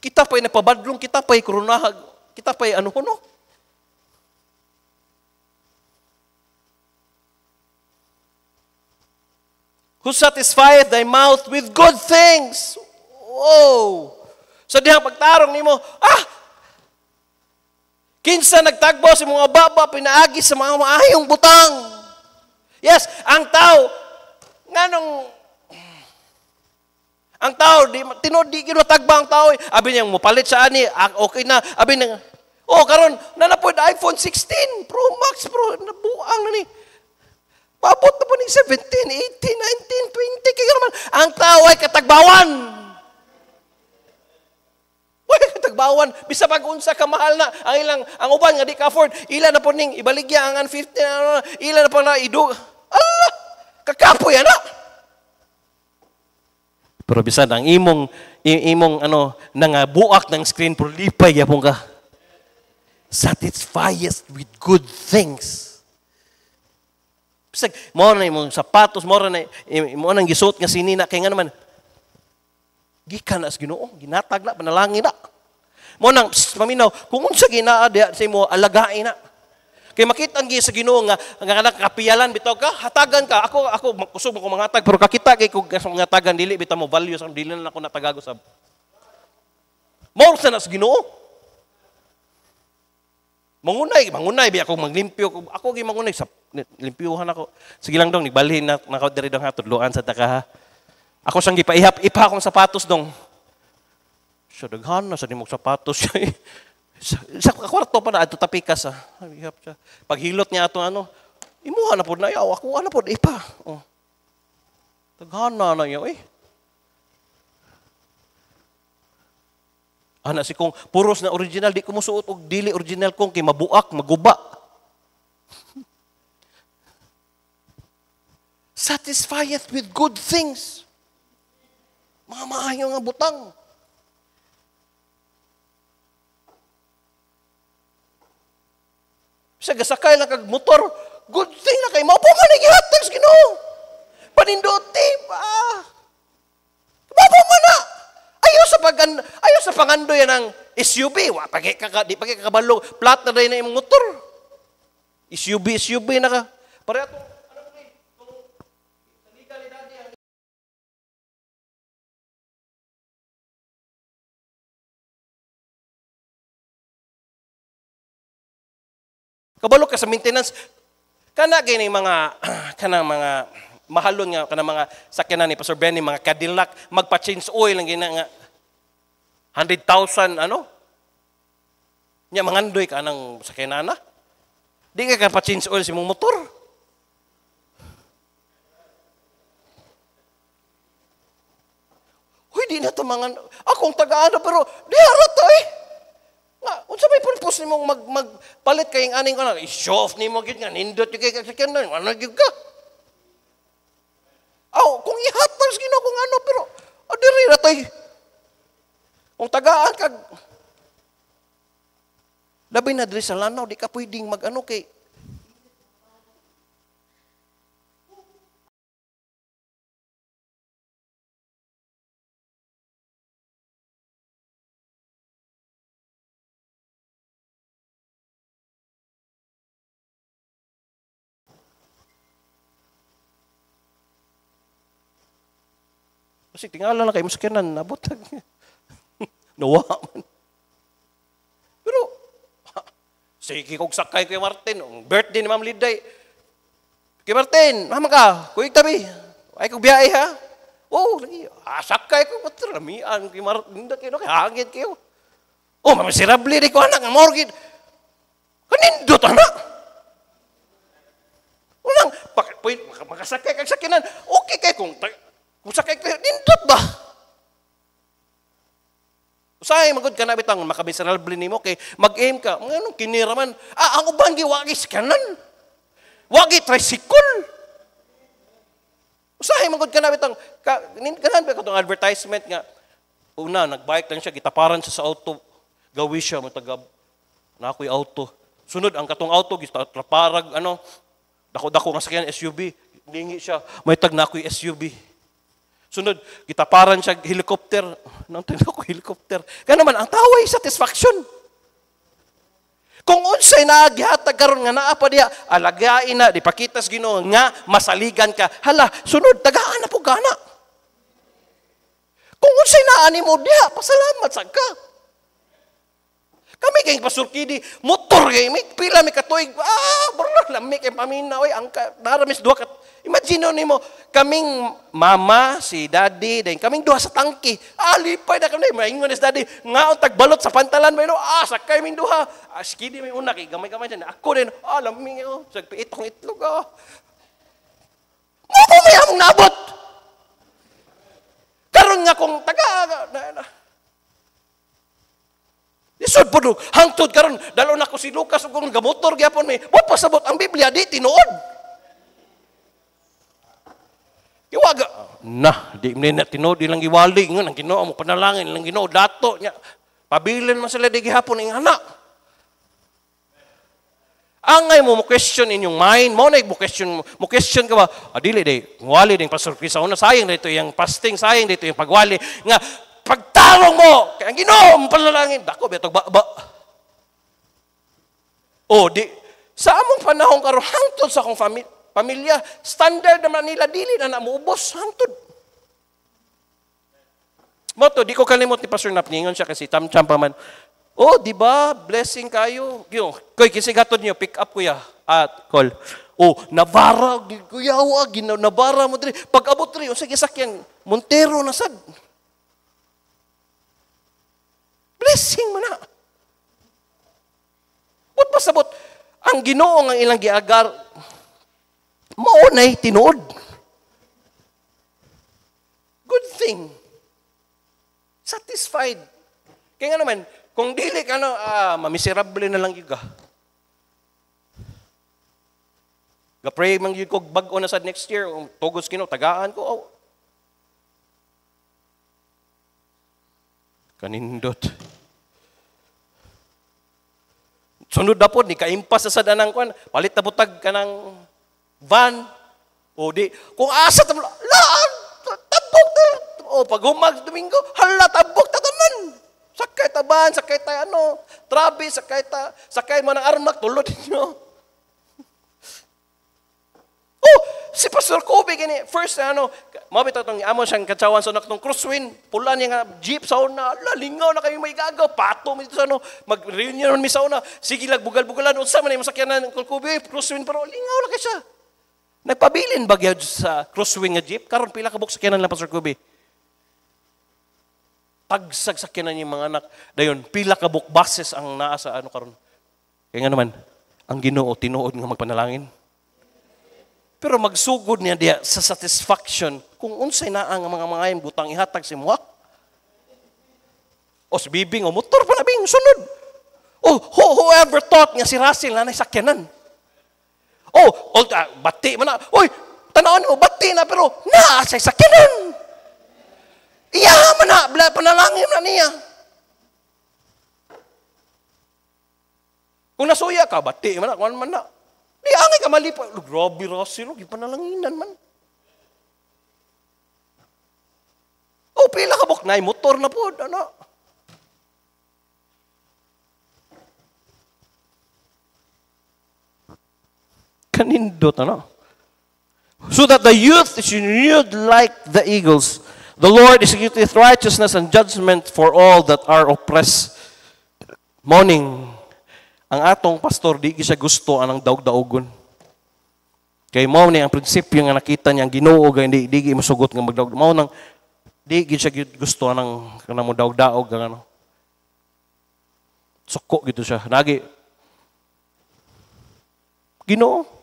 Kita pa'y napabadlong, kita pa'y kurunahag, kita pa'y ano-ano. Who satisfieth thy mouth with good things? Whoa! So dihang pagtarong nimo, kinsa nagtagbo sa mga baba, pinaagi sa mga maayong butang. Yes, ang tao, ang tao, di kinatagba ang tao. Abi niyang mupalit sa ani, okay na. Abi niyang, karon nanapod iPhone 16, Pro Max, nabuang na ni. Babot na po ni 17, 18, 19, 20, kaya naman, ang tao ay katagbawan. Tagbawan, bisa pag-unsa ka mahal na, ang uban nga di ka afford, ila na po ning ibaligya ang 50, ila na po na idug. Kakapoy na. Pero bisan ang imong nangabuak ng screen pero lipay gyapon ka. Satisfiest with good things. Bisag mo na imong sapatos, mo na nang gisuot nga sinina kay nga naman gikan as Ginoo, ginatag na panalangin na. Mo nang paminaw, kung unsa ginaa diha sa imo alagain na. Kay makita ang sa Ginoo nga kapiyalan bitaw ka, hatagan ka. Ako kusog ko mangatag pero kakita kay kung mga tagan dili bitaw mo value sa dili na ako natagago sa. Mo sa nas Ginoo. Mangunay bi ako maglimpyo ako gi mangunay sa limpyuhan ako. Sige lang dong nigbalhin na nakaw diri dong tudloan sa taka ha. Ako sang ipa akong sapatos dong. Sa daghan na sa nimong sapatos siya. Sa kwarto pa na ato tapikas ihap siya. Paghilot niya ato imuha na pud na yaw ako ana pud ipa. Daghan na yaw Ana si kung puros na original di ko musuot og dili original kong kay mabuak, maguba. Satisfieth with good things. Mga maayo nga butang. Sa gasakay na kag motor, good thing na kay mao pa man gihatag sa Ginoo. Panindoti pa. Mao man na. Ayaw sa pangandoy ng SUV, di pagi kakabalo, flat na rin na yung motor. SUV na ka. Pare ato, kabalo ka sa maintenance, kana gini mga mahalon nga kanang mga sakyanan ni Pastor Benny, mga Cadillac, magpa-change oil lang gina nga 100,000 nya mangandoy ka nang sakyanan na. Di ka pa-change oil sa mong motor. Huy, di na ito mga akong taga-ano pero di harot to force nimo magpalit kay aning ko na, show off nimo gyud nga nindot yung kay kasakyanan, ano gyud ka? Kung ihatag sa Ginoo kung ano, pero diri ra tay. Kung tagaan kag labi na diri sa lanaw, di ka pwedeng mag-ano kay kasi tingala na kay muskinan nabutag. Nawa man. Pero sige kog sakay kay Martin, ang birthday ni Ma'am Liday. Kay Martin, mama ka, kuy tabi. Ay kog biyahe ha. Lagi. Sakay ko matramian kay Martin, kay hangit kayo. Mamiserable di ko anak ng mortgage. Kanindot anak. Unang makasakay kag sakinan. Okay kay kung sakay kayo, nindot ba? Usahay, magod ka na bitang makabiserable nimo kay mag-aim ka. Anong kiniraman? Ang uban wagi kanan. Wagi tricycle. Usahay, magod ka na bitang kanan ba katong advertisement nga. Una, nagbike lang siya, gitaparan siya sa auto. Gawi siya, matagab. Na ako'y auto. Sunod, ang katong auto, gitaparag, dako-dako nga sakyan SUV. Lingi siya, may tag na ako'y SUV. Sunod, gitaparan siya helicopter. Nantay na ako helicopter. Kaya naman, ang taway satisfaction. Kung unsay nagihatag karon nga naa pa diha, alagain na, di pakitas Ginoo nga masaligan ka. Hala, sunod, tagaan na po gana. Kung unsay naani mo diha, pasalamat sa ka. Kami kay pasurkidi, motor kay may pila may katuig. Bro, lami kay paminaw ang naramis duha kat. Imagine nimo kaming mama, si daddy, then kaming duha sa tangke. Lipay na kami, maingon si daddy, nga tagbalot sa pantalan may sakay min duha. Skidi may una kay gamay-gamay diyan. Ako din, lami ko, sagpiit kong itlog Mo may among nabot. Karon nga kung isod po hangtod karon dalo na ko si Lucas ug kung gamotor gyapon may pasabot ang Biblia di tinuod. Iwaga di na tinuod ilang giwali ngon ang Ginoo mo panalangin ilang Ginoo dato nya pabilin man sila di gihapon ing anak. Angay mo question inyong mind mo na mo question ka ba dili day wali ding pasurpresa una sayang dito yung fasting sayang dito yung pagwali nga pagtarong mo, kaya ang Ginoo, panalangin, dako, betog ba? Sa among panahon karon hangtod sa akong pamilya, standard naman nila, dili na namuubos, hangtod. Moto, di ko kalimot ni Pastor Napningon siya kasi tam-tam pa man. Di ba, blessing kayo. Koy, kisigatod niyo, pick up kuya. Call. Navara, kuya, navara mo diri. Pag-abot diri, sige sakyan, Montero na sad. Blessing mo na. Ba't pasabot? Ang Ginoo ang ilang giagar, maunay tinuod. Good thing. Satisfied. Kaya nga naman, kung dili ka mamiserable na lang yung ka. Ga-pray man yung kog bag-o na sa next year, tugos Ginoo, tagaan ko. Kanindot. Sunod na po, ni kaimpas sa danang kwan, palit na butag ka ng van, kung asa, tabok na, pag humag Domingo, tabok na tanan. Sakay ta van, sakay ta trabi, sakay mo ng armak, tulod ninyo. Si Pastor Kobe gini first mabit atong amo siyang katsawan sa naktong crosswind pula niya nga jeep sa una lingaw na kayo may gagaw pato mi sa mag-reunion mi sa una sige lag bugal-bugalan unsa man imong sakyanan ng Kobe crosswind pero lingaw na kay siya nagpabilin ba gyud sa crosswind nga jeep karon pila ka buk sakyanan lang Pastor Kobe tagsag sakyanan yung mga anak dayon pila ka buk buses ang naa sa karon kaya nga naman ang Ginoo tinuod nga magpanalangin. Pero magsugod niya diya sa satisfaction kung unsay na ang mga butang ihatag si mo. O si bibing o motor pa na bing sunod. Oh, whoever thought nga si Russell na sakyanan? Oh, bati man na. Uy, tanawin mo, bati na, pero sa sakyanan. Iya man na, panalangin na niya. Kung nasuya ka, bati man na, kuwan man na. Di angay ka mali pa. Grabe, Russell, ipanalanginan man. Oh, pila ka buknay, motor na po, ano. Kanindot, ano. So that the youth is renewed like the eagles. The Lord executeth righteousness and judgment for all that are oppressed. Morning, ang atong pastor, di siya gusto anang daog-daogon. Kay mao ni ang prinsipyo nga nakita niya, ang Ginoo, di masugot nga magdaog. Mao nang, di siya gusto anang mo daog-daog, ano. Suko gitu siya. Nagi, Ginoo.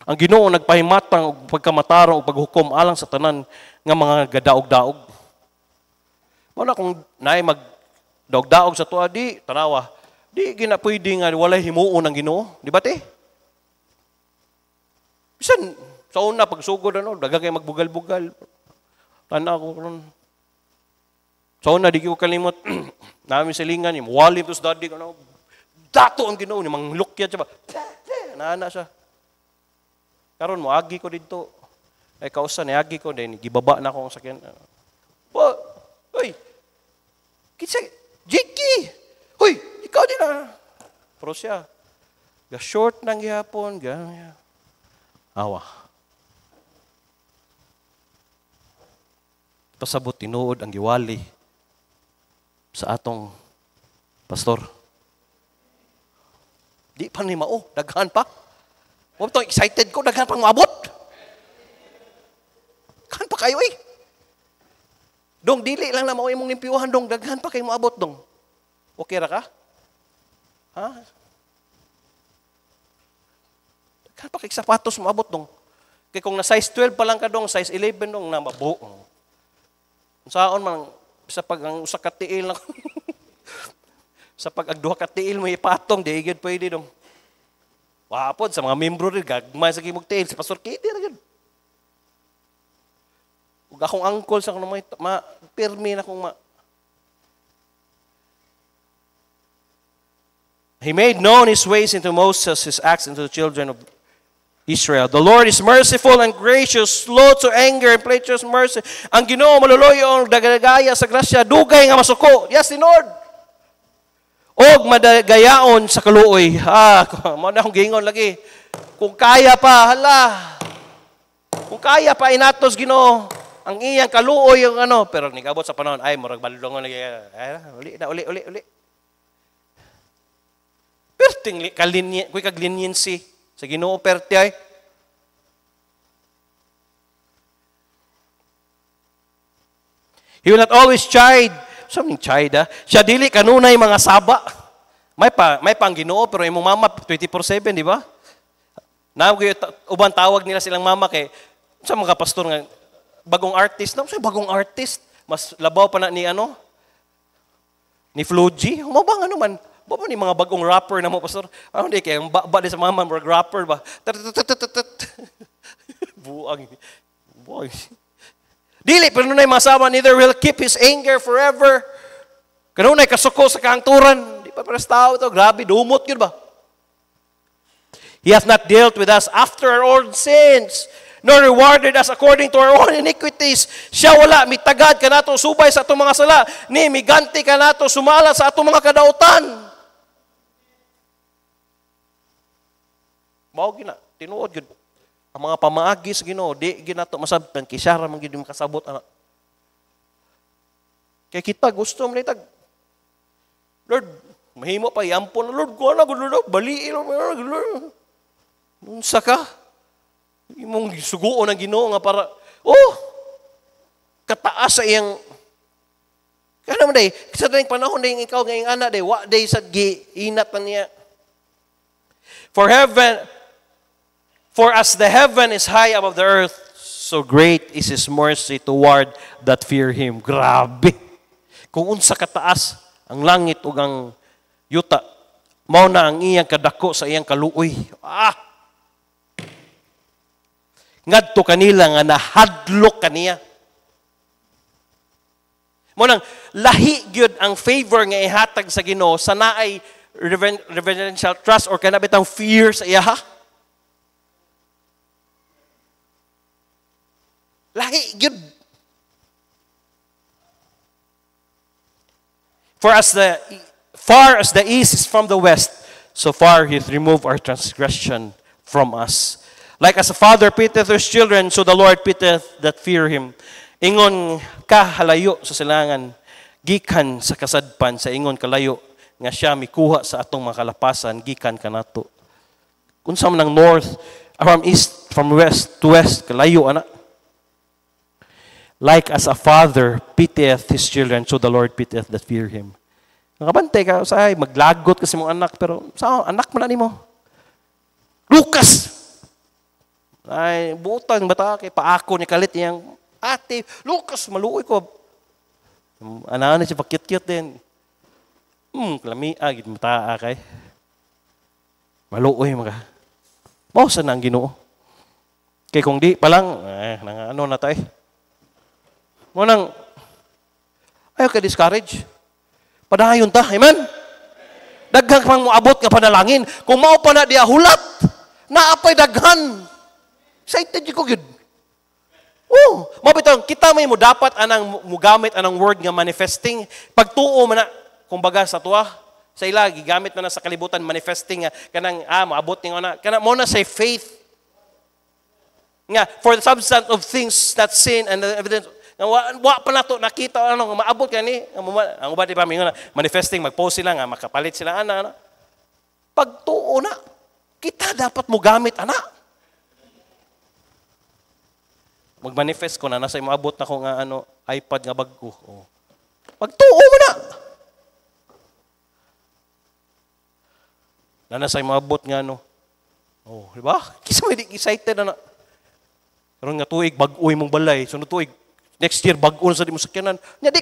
Ang Ginoo nagpahimatang og pagkamatarong og paghukom alang sa tanan nga mga gadaog-daog. Mao na kung naay magdaog-daog sa tuwa di tanawa, di gina pwede nga walay himuon ang Ginoo, di ba te? Bisan sa una pagsugod ano, daghang kay magbugal-bugal. Tanaw ko ron. Sa una di ko kalimot namin silingan yung walim to sa daddy ano. Dato ang Ginoo ni manglukyan siya ba. Naana siya. Karon mo agi ko dito. Ay kausa ni agi ko din gibaba na ako ang sakyan. Hoy. Kitsa Jiki. Hoy, ikaw din na. Pero siya ga short nang gihapon, awa. Pasabot tinuod ang giwali sa atong pastor. Di pa ni mao, daghan pa. Huwag ito, excited ko, daghan pang maabot. Daghan pa kayo eh. Dong, dili lang na mao imong nimpiuhan, dong, daghan pa kayo maabot, dong. Okay ra ka? Ha? Daghan pa kayo sapatos maabot, dong. Kaya kung na size 12 pa lang ka, dong, size 11, dong, na mabuo. Saan man, sa pag ang usa ka tiil na sa pag agduha ka tiil mo ipatong, di gid pwede, dong. Wapod sa mga membro rin, gagmay sa kimog tail, si Pastor Kitty na yun. Huwag akong angkol sa kung ma-permi na kung He made known His ways into Moses, His acts into the children of Israel. The Lord is merciful and gracious, slow to anger and plenteous mercy. Ang Ginoo maluluyo, dagagaya sa grasya, dugay nga masuko. Yes, the Lord. Og madagayaon sa kaluoy. Mo na akong gingon lagi. Kung kaya pa, Kung kaya pa inatos Ginoo ang iyang kaluoy yung ano, pero nigabot sa panahon ay murag balungon lagi. Uli. Perting kuy kag leniency sa Ginoo perti ay. He will not always chide. Something chida. Siya dili kanunay mga saba. May pang Ginoo pero imong mama 24/7, di ba? Uban tawag nila silang mama kay sa mga pastor nga bagong artist. Sa bagong artist, mas labaw pa na ni ni Floji. Mo bang ano man? Ba ni mga bagong rapper na mo pastor? Ano di kay ang ba sa mama mga rapper ba? Buang. Dili, pero nunay masama, neither will keep his anger forever. Kanunay kasuko sa kahangturan. Di pa pares tao ito. Grabe, dumot yun ba? He hath not dealt with us after our own sins, nor rewarded us according to our own iniquities. Siya wala, mitagad ka nato, subay sa atong mga sala, ni miganti ka nato, sumala sa atong mga kadautan. Mao gina, tinuod yun. Ang mga pamaagi sa Ginoo, di ginato masabtan kay siya ra man gid makasabot ana. Kay kita gusto man itag Lord, mahimo pa yampon Lord, ko na gud Lord, bali Lord. Unsa ka? Imong suguon ang Ginoo nga para kataas sa iyang kana man day sa daing panahon day ikaw nga ing ana day wa day sad giinat niya. For as the heaven is high above the earth, so great is His mercy toward that fear Him. Grabe! Kung unsa kataas ang langit ug ang yuta, Mao na ang iyang kadako sa iyang kaluoy. Ngadto kanila nga nahadlok kaniya. Mo nang lahi gyud ang favor nga ihatag sa Ginoo sa naay reverential trust or kanabitang fear sa iya. Lahi gyud. For as far as the east is from the west, so far he hath removed our transgression from us. Like as a father pitteth his children, so the Lord pitteth that fear him. Ingon ka halayo sa silangan, gikan sa kasadpan, sa ingon kalayo, nga siya mikuha sa atong mga kalapasan, gikan kanato. Kung sa man north, from east, from west to west, kalayo ana. Like as a father pitieth his children, so the Lord pitieth that fear him. Nakabantay ka, say, maglagot kasi mong anak, pero sa anak mo na ni mo. Lucas! Ay, butan, bata, kay paako ni kalit niyang, ate, Lucas, maluoy ko. Anaan siya, pakit-kit din. Kalami, agit mataa kay. Maluoy mga. Mausan na ang Ginoo. Kay kung di pa lang, ano na tayo. Munang, ayaw ka discourage. Padayon ta, amen? Daghang pang moabot nga panalangin. Kung mao pa na diya hulat, naapay daghan. Excited ko yun. Mabitang, kita may mo dapat anang mugamit anang word nga manifesting. Pagtuo man na, kumbaga sa tuwa, sa ila, gigamit man na sa kalibutan, manifesting nga, kanang, maabot nga na, kanang, mo na say faith. Nga, for the substance of things that sin and the evidence, wa pa na to nakita maabot kani ang uban di ba mingon manifesting magpost sila nga makapalit sila ana. Pagtuo na kita dapat mo gamit ana. Magmanifest ko na nasa maabot na ko nga iPad nga bag ko. Pagtuo mo na. Na nasa maabot nga di ba? Kisa may excited na. Karon nga tuig bag-oy mong balay, sunod tuig next year, bago na sa di mo sakyanan. Di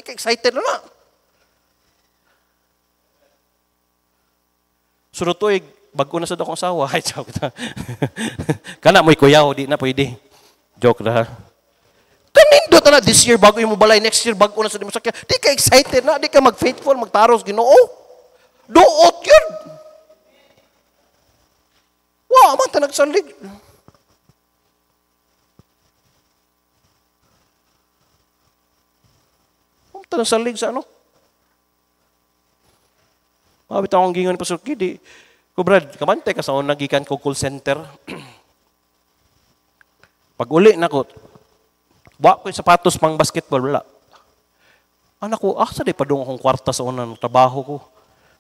ka excited na. Sunod tuig, bago na sa dakong asawa. Ay, joke na. Kana mo'y kuyaw, di na pwede. Joke na. Kanindot na this year, bago yung balay, next year, bago na sa di mo sakyanan. Di ka excited na, di ka mag-faithful, magtaros, Ginoo. Doot yun. Man, tanagsalig. Tanong salig sa Mabit akong gingon ni Pastor Kidi. Ko Brad, kamantay ka sa nagikan ko call center. Pag uli na ko, wa ko yung sapatos pang basketball, wala. Anak ko, sa di padung akong kwarta sa unang trabaho ko.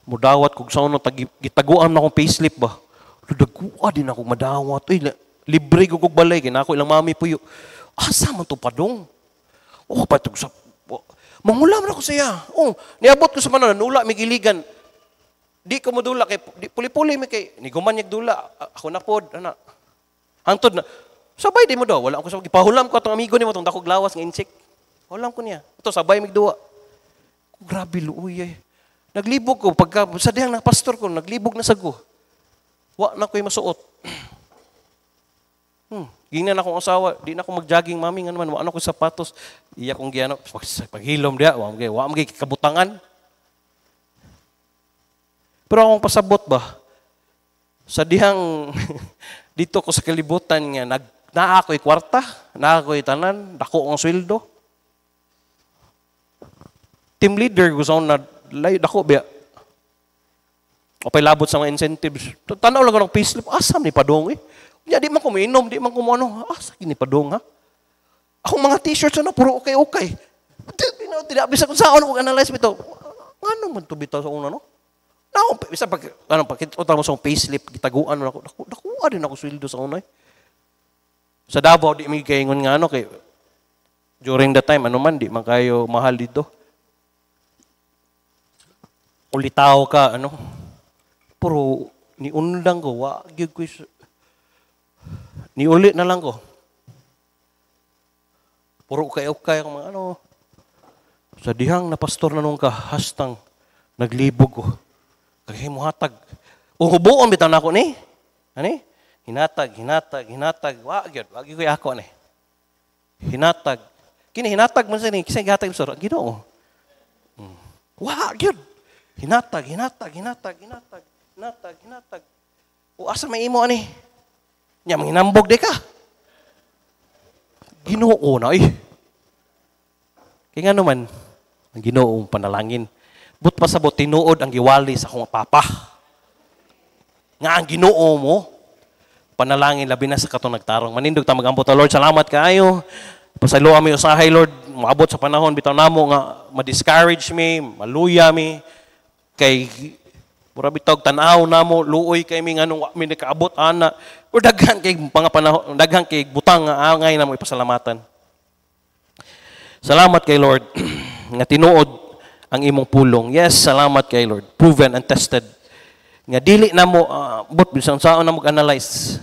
Mudawat ko sa unang gitaguan na akong payslip ba. Dagua din ako madawat. Libre ko kong balay. Kinako ilang mami po yun. Asa man to padung? Patog sa mangulam na ko siya. Niabot ko sa manon, nula, may giligan. Di ko mo dula, kay puli-puli may kay, ni gumanyag dula, ako na pod, anak. Hangtod na, sabay di mo daw, wala ko sa, ipahulam ko itong amigo ni mo, itong dakog lawas ng insik. Hulam ko niya. Ito, sabay migduwa. Grabe, luuy eh. Naglibog ko, pagka, sa dihang ng pastor ko, naglibog na sago. Wa na ko'y masuot. Gingnan akong asawa, di na ako mag-jogging, mami, nga naman, wala ko sapatos. Iya kong giyano, paghilom diya, wala magiging kabutangan. Pero akong pasabot ba, sa dihang, dito ko sa kalibutan nga, naa ako'y kwarta, naa ako'y tanan, dako ang sweldo. Team leader, gusto na, dako biya. O pa'y labot sa mga incentives. Tanaw lang ako ng payslip, asam ni padong eh. Di man ko mainom, di man ko sa ginipadong ha? Akong mga t-shirts, puro okay. Tidak bisa kung saan ako analyze bito. Ano man ito bitaw sa una, no? Bisa pag kita mo sa payslip, gitaguan ako, dakuha din ako sweldo sa una. Sa Davao, di may kaingon nga, kay, during that time, man, di man kayo mahal dito. Ulitaw ka, puro, ni unlang ko, wag ko niuli na lang ko. Puro ukay-ukay ang mga Sa dihang na pastor na nung hastang naglibog ko. Kaya mo hatag. Uhubuon bitaw na ako ni. Ani? Hinatag. Wa gyud ko ako ni. Hinatag. Kini hinatag man sa ni kisay gihatag sa Ginoo. Wa gyud. Hinatag. O asa may imo ani? Nya manginambog de ka. Ginoo na eh. Kaya nga naman, ang Ginoong panalangin. But pasabot, tinuod ang giwali sa akong papa. Nga ang Ginoo mo, panalangin labi na sa katong nagtarong. Manindog ta magambot, Lord, salamat kaayo. Pasaylo kami usahay, Lord, maabot sa panahon, bitaw namo nga ma-discourage me, maluya me, kay mura bitog tanaw namo, luoy kay mi nganong wa mi nakaabot ana. O daghan kay mga panahon, daghan kay butang nga angay namo ipasalamatan. Salamat kay Lord nga tinuod ang imong pulong. Yes, salamat kay Lord. Proven and tested. Nga dili namo but bisan saon namo analyze.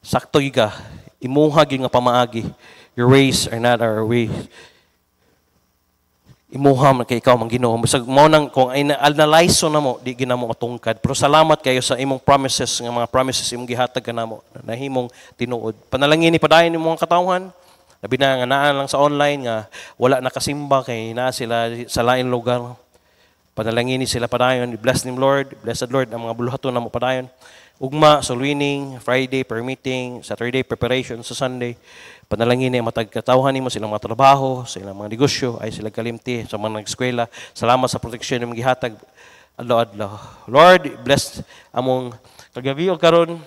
Sakto ka. Imuha gyud nga pamaagi. Your ways are not our ways. Imuha man kay ikaw mang Ginoo. Bisag mao nang kung analyze so namo di ginamo matungkad. Pero salamat kayo sa imong promises nga mga promises imong gihatag kanamo na himong tinuod. Panalangin ni padayon imong katawhan. Labi na nga naan lang sa online nga wala nakasimba kay na sila sa lain lugar. Panalangin ni sila padayon. Bless nim Lord. Blessed Lord ang mga buluhaton namo padayon. Ugma sa winning, Friday per meeting, Saturday preparation sa Sunday. Panalangin ni matag katawhan nimo silang mga trabaho, silang mga negosyo, ay sila kalimti sa mga nag-eskwela. Salamat sa proteksyon nimong gihatag adlaw-adlaw. Lord, bless among kagabi o karon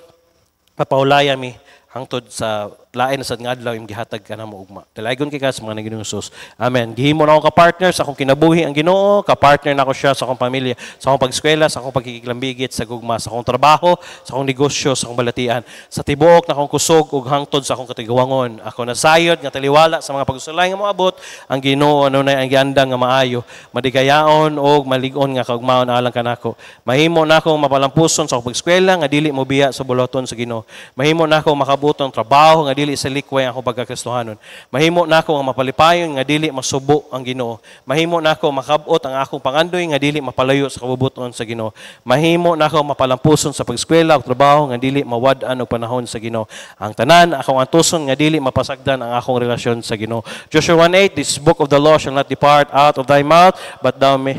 papaulaya mi hangtod sa lain sa ngadlaw imong gihatag kanamo ugma. Dalaygon kay ka sa mga Ginoong Hesus. Amen. Gihimo na ako ka-partner sa akong kinabuhi ang Ginoo, ka-partner na ako siya sa akong pamilya, sa akong pag-eskwela, sa akong pagkikiklambigit, sa gugma, sa akong trabaho, sa akong negosyo, sa akong balatian, sa tibuok na akong kusog ug hangtod sa akong katiguangon. Ako nasayod nga taliwala sa mga pagsulay nga moabot ang Ginoo ano na ang giandang nga maayo, madigayaon og malig-on nga kaugmaon alang kanako. Mahimo na akong mapalampuson sa akong pag-eskwela nga dili mo biya sa buloton sa Ginoo. Mahimo na akong makabuton trabaho nga dili sa likway ang akong pagkakristohanon. Mahimo na ako nga mapalipayon nga dili masubo ang Ginoo. Mahimo na ako makabot ang akong pangandoy nga dili mapalayo sa kabubuton sa Ginoo. Mahimo na ako mapalampuson sa pag-eskwela ug trabaho nga dili mawad-an og panahon sa Ginoo. Ang tanan akong antuson nga dili mapasagdan ang akong relasyon sa Ginoo. Joshua 1:8, this book of the law shall not depart out of thy mouth, but thou may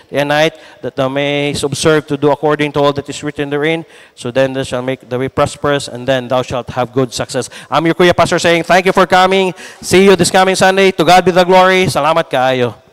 day and night, that thou mayest observe to do according to all that is written therein, so then thou shalt make the way prosperous, and then thou shalt have good success. I'm your Kuya Pastor saying, thank you for coming. See you this coming Sunday. To God be the glory. Salamat kaayo.